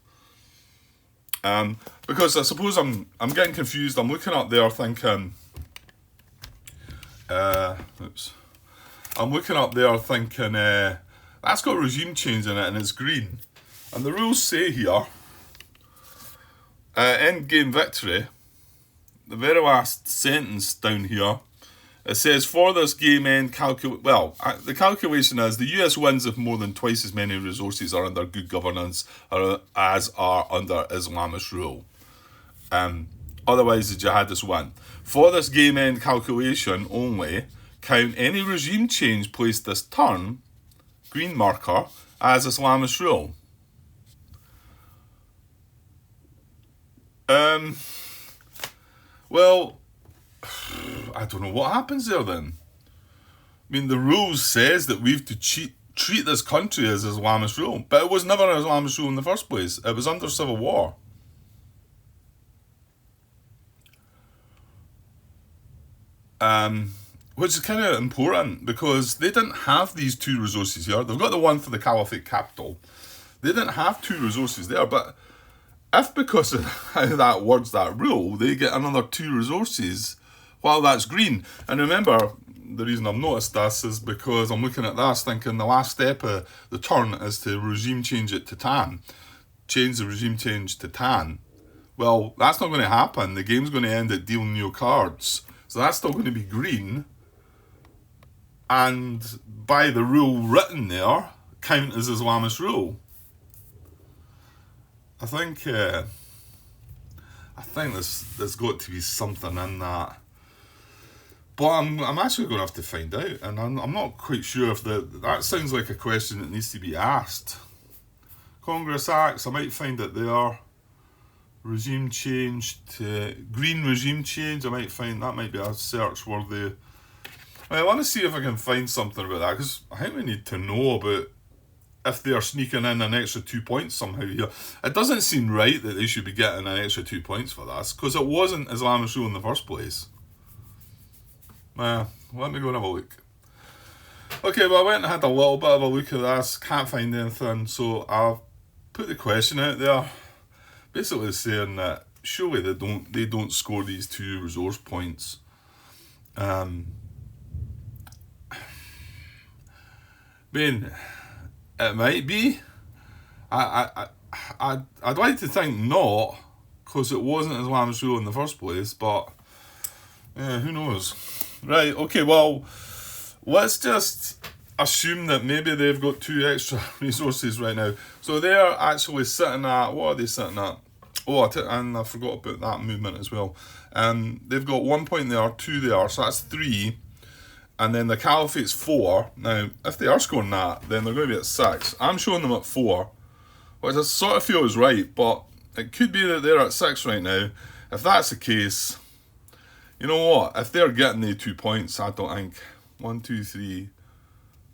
Because I suppose I'm getting confused. I'm looking up there thinking, I'm looking up there thinking, that's got regime change in it and it's green. And the rules say here, end game victory, the very last sentence down here, it says, for this game end the calculation is the US wins if more than twice as many resources are under good governance as are under Islamist rule. Otherwise the jihadists win. For this game end calculation only, count any regime change placed this turn, green marker, as Islamist rule. Well, I don't know what happens there then. I mean, the rules says that we've to treat this country as Islamist rule, but it was never an Islamist rule in the first place. It was under civil war. Which is kind of important because they didn't have these two resources here. They've got the one for the Caliphate capital. They didn't have two resources there, but if because of how that words that rule, they get another two resources while that's green. And remember, the reason I've noticed this is because I'm looking at this thinking the last step of the turn is to regime change it to tan. Change the regime change to tan. Well, that's not going to happen. The game's going to end at deal new cards. So that's still going to be green. And by the rule written there, count as Islamist rule. I think there's got to be something in that. But I'm actually going to have to find out, and I'm not quite sure if that sounds like a question that needs to be asked. Congress Acts, I might find it there. Regime change to green regime change, I might find that might be a search worthy. I want to see if I can find something about that, because I think we need to know about if they are sneaking in an extra 2 points somehow here. It doesn't seem right that they should be getting an extra 2 points for this, because it wasn't Islamist rule in the first place. Let me go and have a look. Okay, well, I went and had a little bit of a look at this. Can't find anything, so I've put the question out there, basically saying that surely they don't score these 2 resource points. I mean, it might be. I'd like to think not, because it wasn't Islamist rule in the first place, but yeah, who knows. Right, okay, well, let's just assume that maybe they've got 2 extra resources right now. So they're actually sitting at, what are they sitting at? Oh, and I forgot about that movement as well. They've got 1 point there, 2 there, so that's 3. And then the Caliphate's 4. Now, if they are scoring that, then they're going to be at 6. I'm showing them at 4, which I sort of feel is right, but it could be that they're at 6 right now. If that's the case, you know what? If they're getting the 2 points, I don't think 1, 2, 3,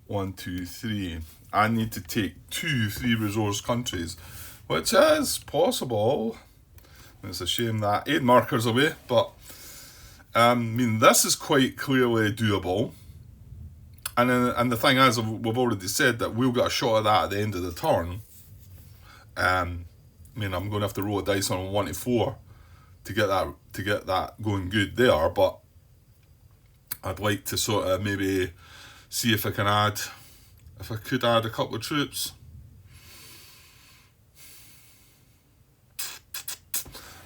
1, 2, 3. I need to take 2 3-resource countries, which is possible. It's a shame that 8 markers away, but I mean, this is quite clearly doable. And the thing is, we've already said that we'll get a shot at that at the end of the turn. I mean, I'm going to have to roll a dice on 1 to 4 to get that going good there, but I'd like to sort of maybe see if I can add if I could add a couple of troops.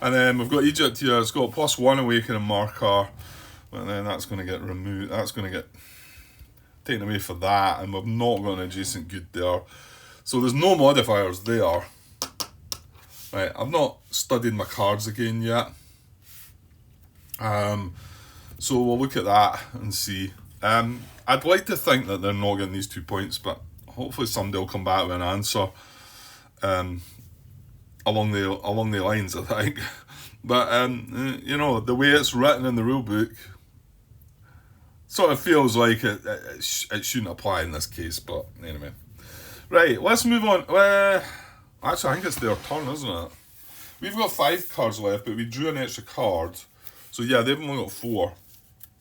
And then we've got Egypt here. It's got +1 awakening marker. And then that's going to get removed. That's going to get taken away for that. And we've not got an adjacent good there. So there's no modifiers there. Right, I've not studied my cards again yet. So we'll look at that and see. I'd like to think that they're not getting these 2 points, but hopefully somebody will come back with an answer along the lines, I think. But you know, the way it's written in the rule book sort of feels like it shouldn't apply in this case. But anyway, right, let's move on. Actually, I think it's their turn, isn't it? We've got 5 cards left, but we drew an extra card. So yeah, they've only got 4.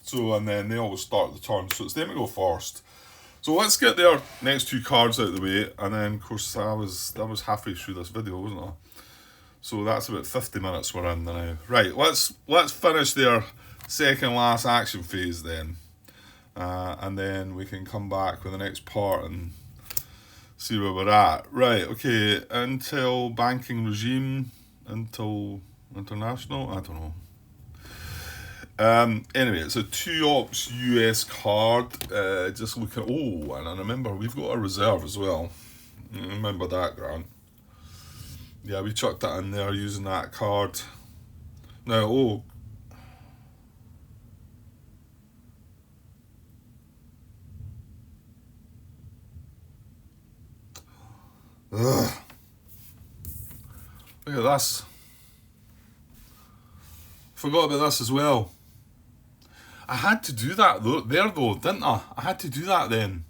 So, and then they always start the turn. So it's them to go first. So let's get their next 2 cards out of the way. And then, of course, that was halfway through this video, wasn't it? So that's about 50 minutes we're in now. Right, let's finish their second last action phase then. And then we can come back with the next part and see where we're at. Right, okay, until banking regime, until international, I don't know. Anyway, it's a 2 ops US card. Just looking. Oh, and I remember we've got a reserve as well. Remember that, Grant? Yeah, we chucked that in there using that card. Now, oh. Ugh. Look at this. Forgot about this as well. I had to do that though, didn't I? I had to do that then.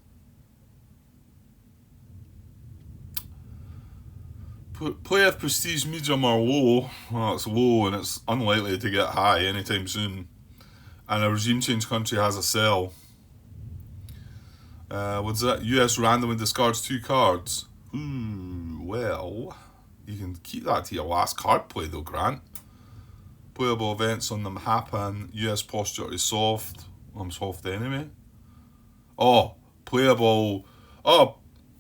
Play if prestige medium or low. Well, it's low and it's unlikely to get high anytime soon. And a regime change country has a sell. What's that? US randomly discards 2 cards. Ooh, well, you can keep that to your last card play though, Grant. Playable events on them happen. US posture is soft. I'm soft anyway. Oh, playable. Oh,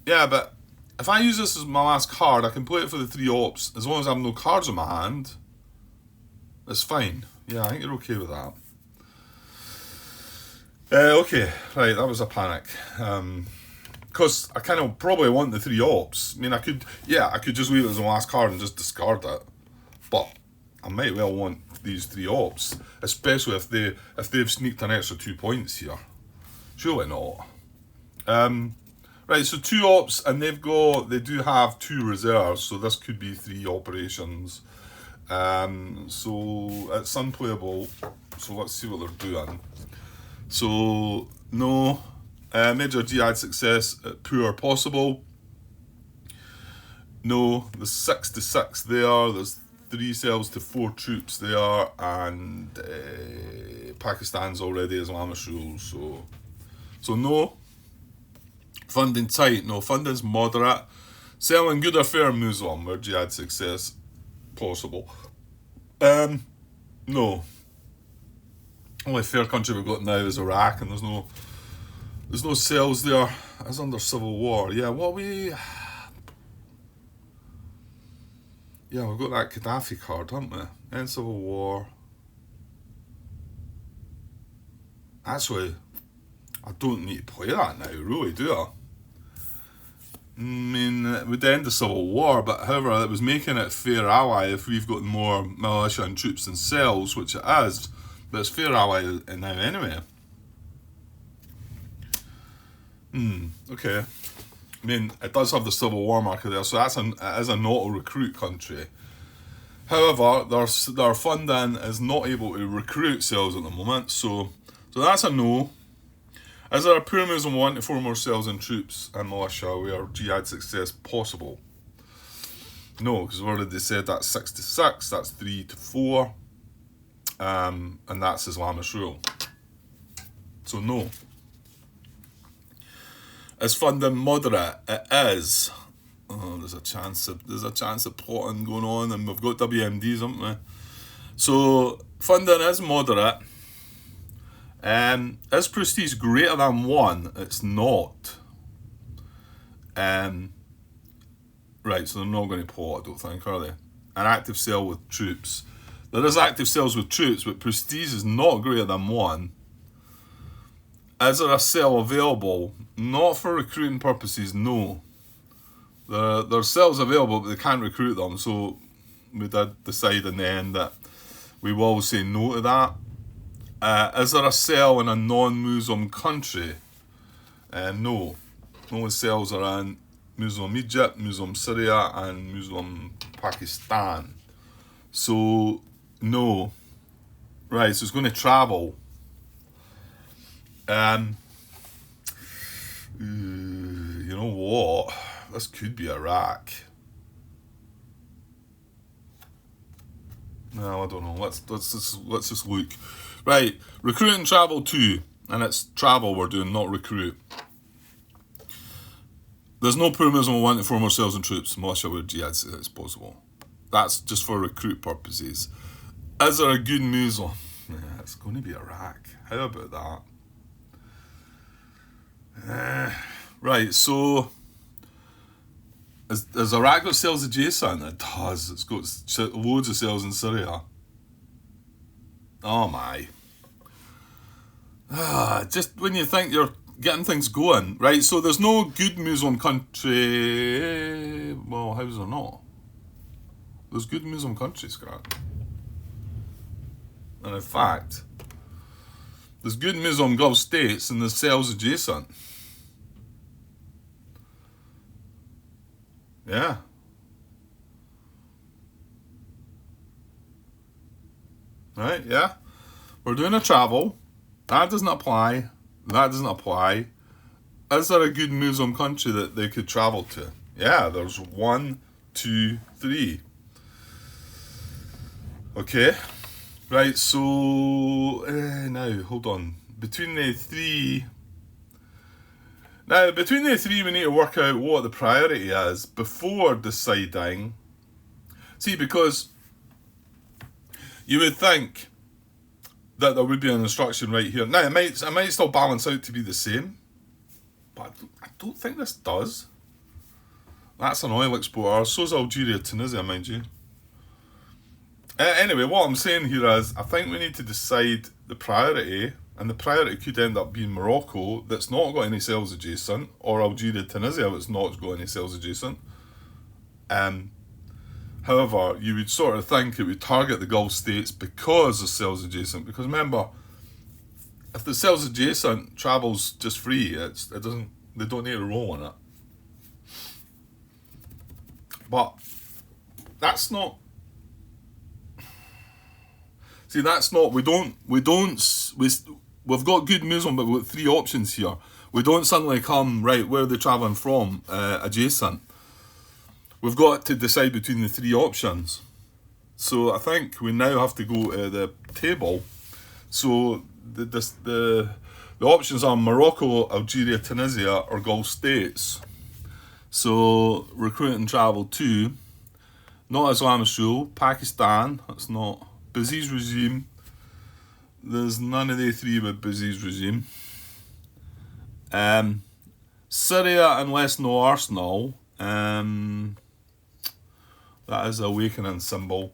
yeah, but if I use this as my last card, I can play it for the 3 ops. As long as I have no cards in my hand, it's fine. Yeah, I think you're okay with that. Okay, right, that was a panic. Because I kind of probably want the 3 ops. I mean, I could just leave it as my last card and just discard it. But I might well want these 3 ops, especially if they've sneaked an extra 2 points here. Surely not. Right, so 2 ops, and they do have 2 reserves, so this could be 3 operations. So it's unplayable. So let's see what they're doing. So no, major jihad success, poor possible. No, there's 6 to 6 there. There's 3 cells to 4 troops there, and Pakistan's already Islamist rule, so no. Funding tight, no. Funding's moderate. Selling good or fair Muslim, where jihad success possible. No. Only fair country we've got now is Iraq, and there's no cells there. It's under civil war. Yeah, yeah, we've got that Gaddafi card, haven't we? End civil war. Actually, I don't need to play that now, really, do I? I mean, it would end the civil war, but however, it was making it fair ally if we've got more militia and troops and cells, which it is, but it's fair ally now anyway. Okay. I mean, it does have the civil war marker there, so it is an auto-recruit country. However, their funding is not able to recruit cells at the moment, so that's a no. Is there a poor Muslim 1 to 4 more cells and troops and militia where jihad success possible? No, because we've already said that's 6 to 6, that's 3 to 4, and that's Islamist rule. So no. Is funding moderate? It is. Oh, there's a chance of plotting going on, and we've got WMDs, haven't we? So funding is moderate. Is prestige greater than 1? It's not. Right, so they're not going to plot, I don't think, are they? An active cell with troops. There is active cells with troops, but prestige is not greater than 1. Is there a cell available? Not for recruiting purposes, no. There are cells available, but they can't recruit them, so we did decide in the end that we will say no to that. Is there a cell in a non-Muslim country? No. Only cells are in Muslim Egypt, Muslim Syria, and Muslim Pakistan. So, no. Right, so it's going to travel. You know what? This could be Iraq. No, I don't know. Let's just look. Right, recruit and travel 2. And it's travel we're doing, not recruit. There's no poor Muslim who want to form more cells and troops. Militia where jihad is possible. That's just for recruit purposes. Is there a good Muslim? Yeah, it's going to be Iraq. How about that? Right, so has Iraq got cells adjacent? It does. It's got loads of cells in Syria. Oh my. Just when you think you're getting things going. Right, so there's no good Muslim country. Well, how's there not? There's good Muslim countries, Grant. And in fact, there's good Muslim Gulf states and there's cells adjacent. Yeah. Right, yeah. We're doing a travel. That doesn't apply. That doesn't apply. Is there a good Muslim country that they could travel to? Yeah, there's 1, 2, 3. Okay. Right, so now, hold on. Between the three, we need to work out what the priority is before deciding. See, because you would think that there would be an instruction right here. Now, it might still balance out to be the same, but I don't think this does. That's an oil exporter. So is Algeria, Tunisia, mind you. Anyway, what I'm saying here is, I think we need to decide the priority, and the priority could end up being Morocco, that's not got any cells adjacent, or Algeria, Tunisia, that's not got any cells adjacent. However, you would sort of think it would target the Gulf states because the cells adjacent. Because remember, if the cells adjacent travels just free, they don't need to roll on it. But that's not. See, that's not. We've got good Muslim, but we've got 3 options here. We don't suddenly come right where they're traveling from adjacent. We've got to decide between the 3 options. So I think we now have to go to the table. So the options are Morocco, Algeria, Tunisia, or Gulf states. So recruit and travel 2. Not Islamist rule. Pakistan, that's not. Baziz regime. There's none of the 3 with Baziz regime. Syria, unless no arsenal. That is a awakening symbol.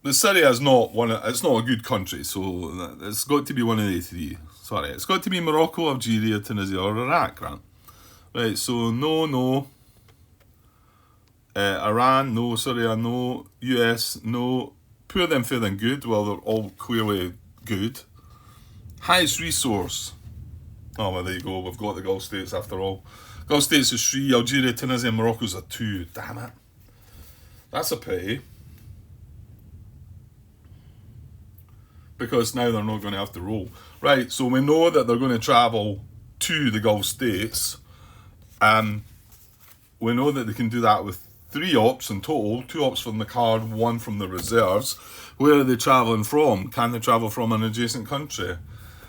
The Syria is not it's not a good country, so it's got to be one of the 3. Sorry, it's got to be Morocco, Algeria, Tunisia, or Iraq, Grant. Right, so no. Iran, no. Syria, no. US, no. Poor them, fair than good. Well, they're all clearly good. Highest resource. Oh, well, there you go. We've got the Gulf states after all. Gulf states is 3. Algeria, Tunisia, and Morocco's a 2. Damn it. That's a pity. Because now they're not going to have to roll. Right, so we know that they're going to travel to the Gulf states. We know that they can do that with 3 ops in total. 2 ops from the card, 1 from the reserves. Where are they travelling from? Can they travel from an adjacent country?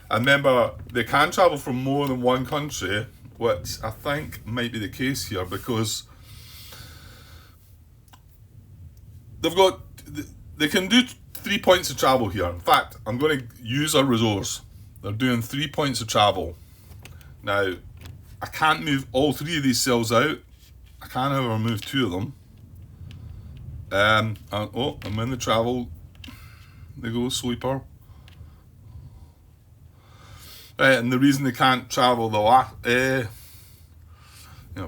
And remember, they can travel from more than one country, which I think might be the case here, because they can do 3 points of travel here. In fact, I'm going to use a resource. They're doing 3 points of travel. Now, I can't move all 3 of these cells out. I can, however, move 2 of them. And when they travel, they go sweeper. Right, and the reason they can't travel the last,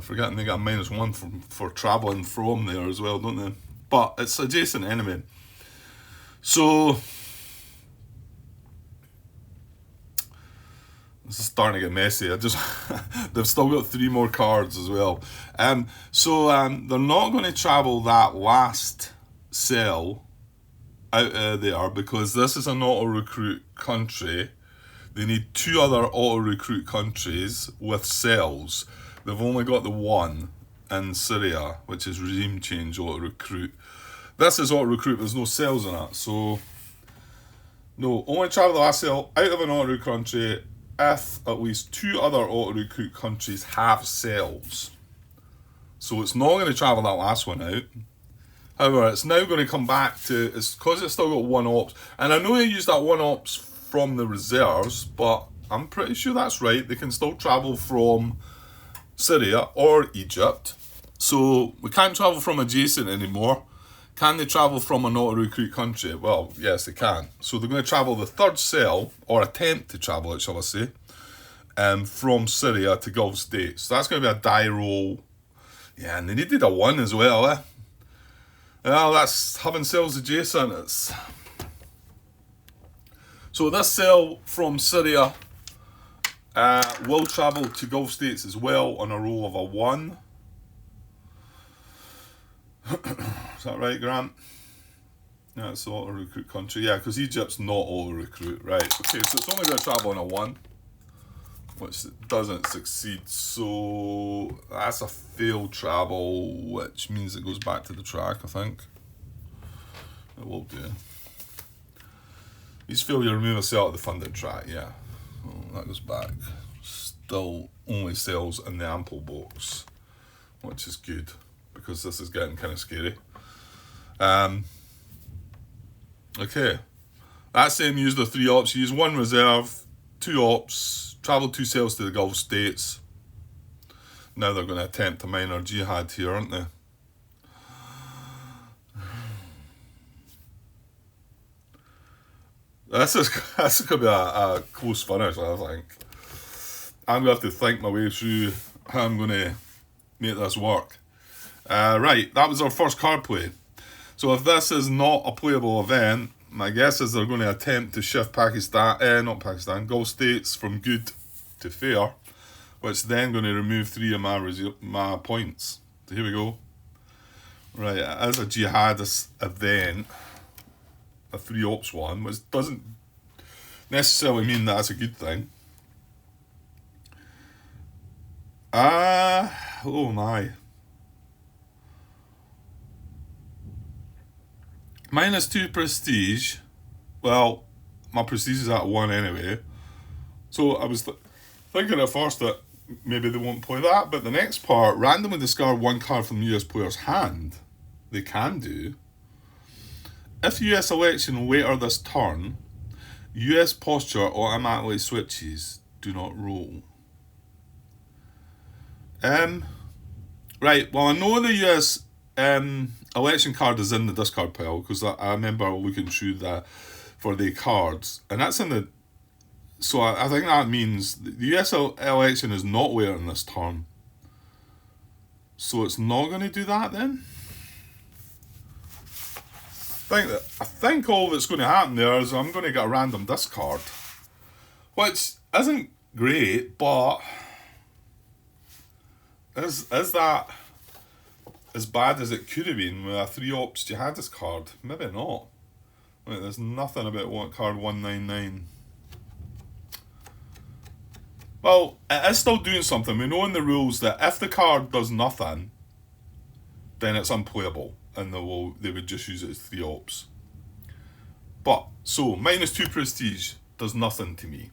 forgetting they got a -1 for travelling from there as well, don't they? But it's adjacent anyway. So this is starting to get messy. They've still got 3 more cards as well. So they're not going to travel that last cell out of there because this is an auto-recruit country. They need 2 other auto-recruit countries with cells. They've only got the 1 in Syria, which is regime change auto-recruit. This is auto-recruit, there's no cells in it. So, no, only travel the last cell out of an auto-recruit country if at least 2 other auto-recruit countries have cells. So it's not going to travel that last one out. However, it's now going to come back to, it's because it's still got 1 ops. And I know they use that 1 ops from the reserves, but I'm pretty sure that's right. They can still travel from Syria or Egypt. So we can't travel from adjacent anymore. Can they travel from an auto-recruit country? Well, yes, they can. So they're going to travel the 3rd cell, or attempt to travel it, shall I say, from Syria to Gulf States. So that's going to be a die roll. Yeah, and they needed a 1 as well, eh? Well, that's having cells adjacent. So this cell from Syria will travel to Gulf States as well on a roll of a 1. Is that right, Grant? Yeah, it's auto-recruit country. Yeah, because Egypt's not auto-recruit. Right, okay, so it's only going to travel on a 1, which doesn't succeed. So that's a failed travel, which means it goes back to the track, I think. It will do. Each failure remove a cell at the funded track, yeah. Oh, that goes back. Still only cells in the ample box, which is good, because this is getting kind of scary. Okay. That same used the 3 ops. You use 1 reserve, 2 ops, travel 2 cells to the Gulf States. Now they're going to attempt a minor jihad here, aren't they? This is going to be a close finish, I think. I'm going to have to think my way through how I'm going to make this work. Right, that was our first card play. So if this is not a playable event, my guess is they're going to attempt to shift Gulf States from good to fair, which then going to remove 3 of my points. So here we go. Right, as a jihadist event, a 3 ops one, which doesn't necessarily mean that's a good thing. Oh my. -2 prestige. Well, my prestige is at 1 anyway. So I was thinking at first that maybe they won't play that, but the next part, randomly discard 1 card from the US player's hand. They can do. If US election later this turn, US posture automatically switches. Do not roll. Right, well I know the US election card is in the discard pile, because I remember looking through that for the cards, and that's in the, so I think that means the US election is not later in this turn, so it's not going to do that then. I think all that's going to happen there is I'm going to get a random discard, which isn't great, but is that as bad as it could have been with a 3 ops jihadist card? Maybe not. Wait, there's nothing about what card 199. Well, it is still doing something. We know in the rules that if the card does nothing, then it's unplayable, and they would just use it as 3 ops. But, so, -2 prestige does nothing to me.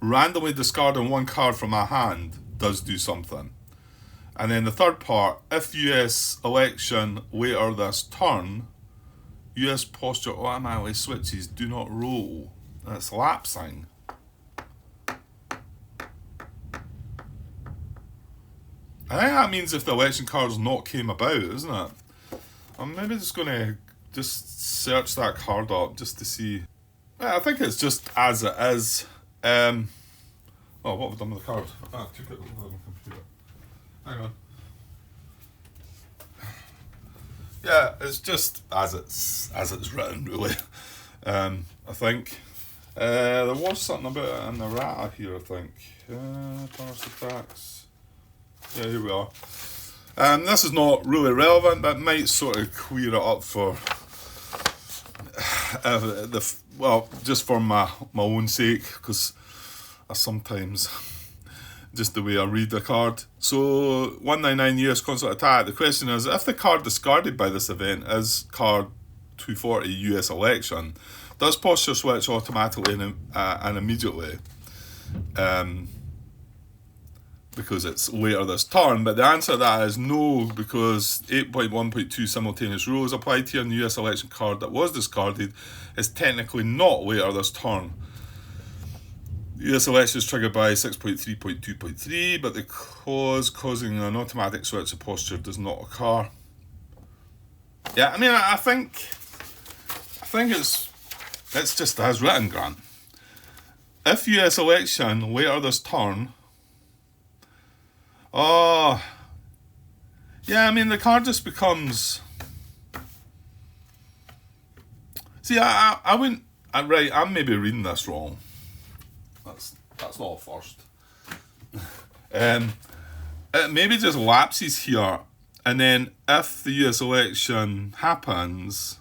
Randomly discarding 1 card from my hand does do something. And then the third part, if US election later this turn, US posture automatically switches, do not roll. That's lapsing. I think that means if the election card's not came about, isn't it? I'm maybe just going to just search that card up just to see. I think it's just as it is. Oh, what have I done with the card? I took it over my computer. Hang on. Yeah, it's just as it's written, really. I think there was something about it in the errata here. I think powers attacks. Yeah, here we are. This is not really relevant, but might sort of clear it up for just for my own sake, because I sometimes just the way I read the card. So 199 US consulate attack. The question is, if the card discarded by this event is card 240 US election, does posture switch automatically and immediately? Because it's later this turn, but the answer to that is no, because 8.1.2 simultaneous rules applied here in the US election card that was discarded is technically not later this turn. The US election is triggered by 6.3.2.3, but the clause causing an automatic switch of posture does not occur. Yeah, I mean, I think it's just as written, Grant. If US election later this turn. Oh, yeah, I mean, the card just becomes... See, I wouldn't... Right, I'm maybe reading this wrong. That's not a first. It maybe just lapses here, and then if the US election happens,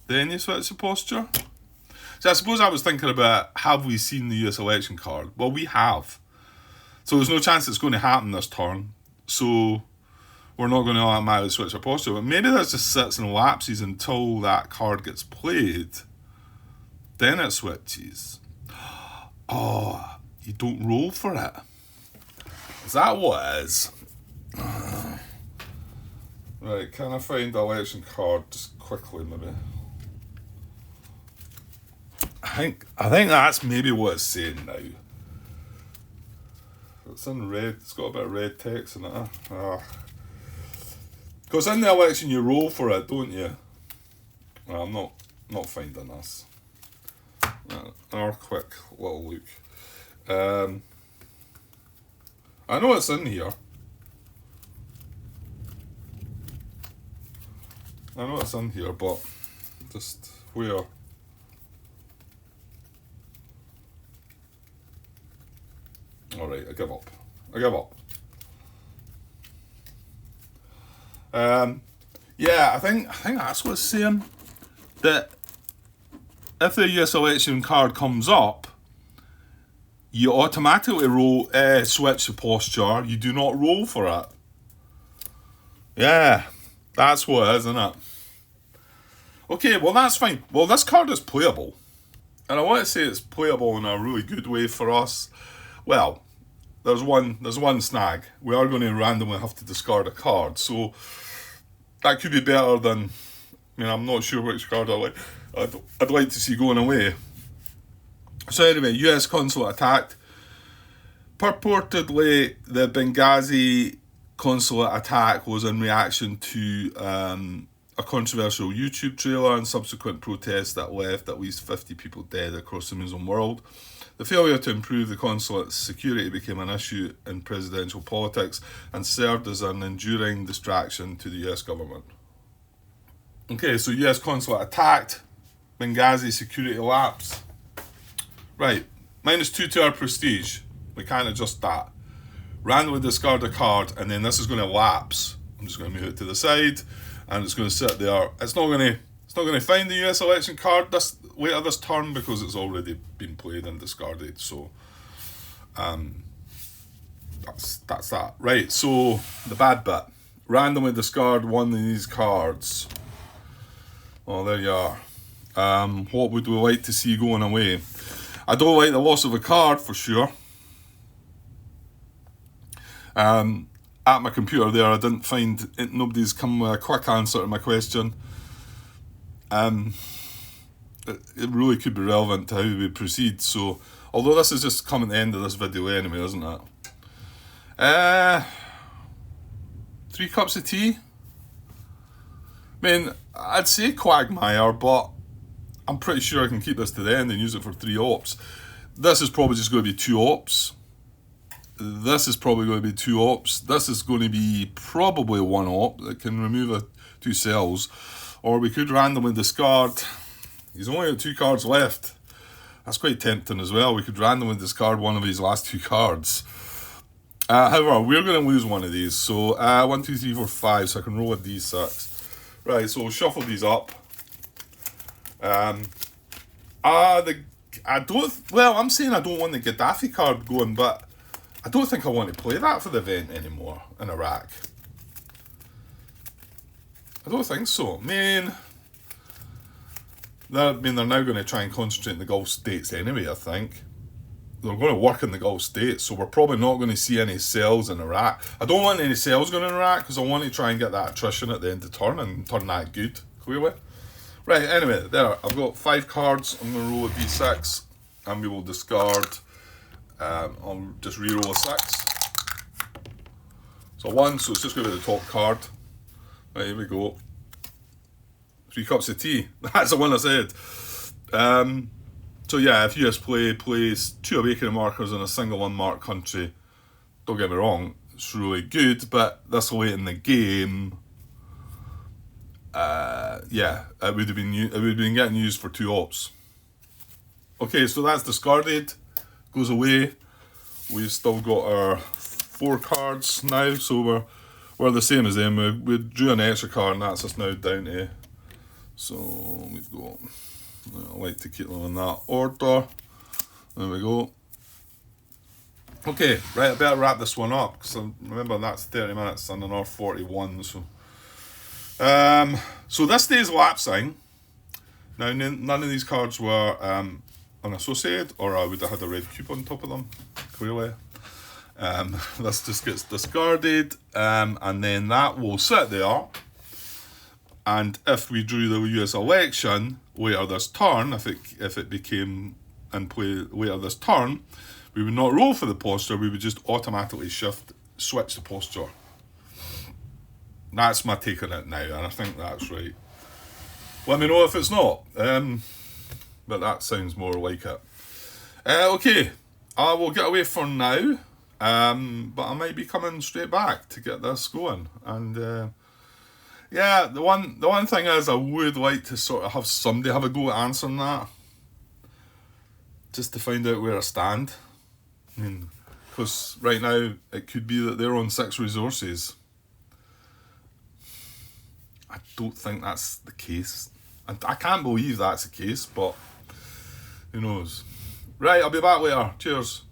then you switch the posture. So I suppose I was thinking about, have we seen the US election card? Well, we have. So there's no chance it's going to happen this turn. So we're not going to automatically switch our posture. But maybe that just sits and lapses until that card gets played. Then it switches. Oh, you don't roll for it. Is that what it is? Right, can I find the election card just quickly, maybe? I think that's maybe what it's saying now. It's in red. It's got a bit of red text in it. Because in the election you roll for it, don't you? Well, I'm not finding this. Another quick little look. I know it's in here. I know it's in here, but just where? Alright, I give up. Yeah, I think that's what it's saying. That if the US election card comes up, you automatically switch the posture. You do not roll for it. Yeah, that's what it is, isn't it? Okay, well that's fine. Well, this card is playable. And I want to say it's playable in a really good way for us. Well, there's one snag. We are going to randomly have to discard a card, so that could be better than... I mean, I'm not sure which card I'd like to see going away. So anyway, US consulate attacked. Purportedly, the Benghazi consulate attack was in reaction to a controversial YouTube trailer and subsequent protests that left at least 50 people dead across the Muslim world. The failure to improve the consulate's security became an issue in presidential politics and served as an enduring distraction to the US government. Okay, so US consulate attacked, Benghazi security lapse. Right, -2 to our prestige. We can't adjust that. Randomly discard a card, and then this is going to lapse. I'm just going to move it to the side, and it's going to sit there. It's not going to find the US election card later this turn because it's already been played and discarded. So, that's that. Right. So the bad bit: randomly discard one of these cards. Oh, there you are. What would we like to see going away? I don't like the loss of a card for sure. At my computer there, I didn't find it. Nobody's come with a quick answer to my question. It really could be relevant to how we proceed. So, although this is just coming to the end of this video anyway, isn't it? 3 cups of tea. I mean, I'd say Quagmire, but I'm pretty sure I can keep this to the end and use it for 3 ops. This is probably just going to be 2 ops. This is probably going to be 2 ops. This is going to be probably 1 op that can remove 2 cells. Or we could randomly discard. He's only got 2 cards left. That's quite tempting as well. We could randomly discard one of his last 2 cards. However, we're going to lose one of these. So 1, 2, 3, 4, 5. So I can roll a d6. Right, so we'll shuffle these up. I'm saying I don't want the Gaddafi card going, but I don't think I want to play that for the event anymore in Iraq. I don't think so. They're now going to try and concentrate in the Gulf States anyway, I think. They're going to work in the Gulf States, so we're probably not going to see any cells in Iraq. I don't want any cells going in Iraq because I want to try and get that attrition at the end of the turn and turn that good, clearly. Right, anyway, there. I've got 5 cards. I'm going to roll a d6 and we will discard. I'll just re-roll a 6. So 1, so it's just going to be the top card. Right, here we go. 3 cups of tea. That's the one I said. So yeah, if US plays 2 awakening markers in a single unmarked country, don't get me wrong, it's really good, but this late in the game, it would have been getting used for 2 ops. Okay, so that's discarded, goes away. We've still got our 4 cards now, so we're the same as them. We drew an extra card, and that's us now down to. So we've got. I like to keep them in that order. There we go. Okay, right, I better wrap this one up because remember that's 30 minutes and another 41. So this day's lapsing. Now none of these cards were unassociated, or I would have had a red cube on top of them. Clearly, this just gets discarded, and then that will sit there. And if we drew the US election later this turn, if it became in play later this turn, we would not roll for the posture, we would just automatically switch the posture. That's my take on it now, and I think that's right. Let me know if it's not, but that sounds more like it. Okay, I will get away for now, but I might be coming straight back to get this going, and yeah, the one thing is I would like to sort of have somebody have a go at answering that, just to find out where I stand. I mean, because right now it could be that they're on 6 resources. I don't think that's the case. I can't believe that's the case, but who knows. Right, I'll be back later. Cheers.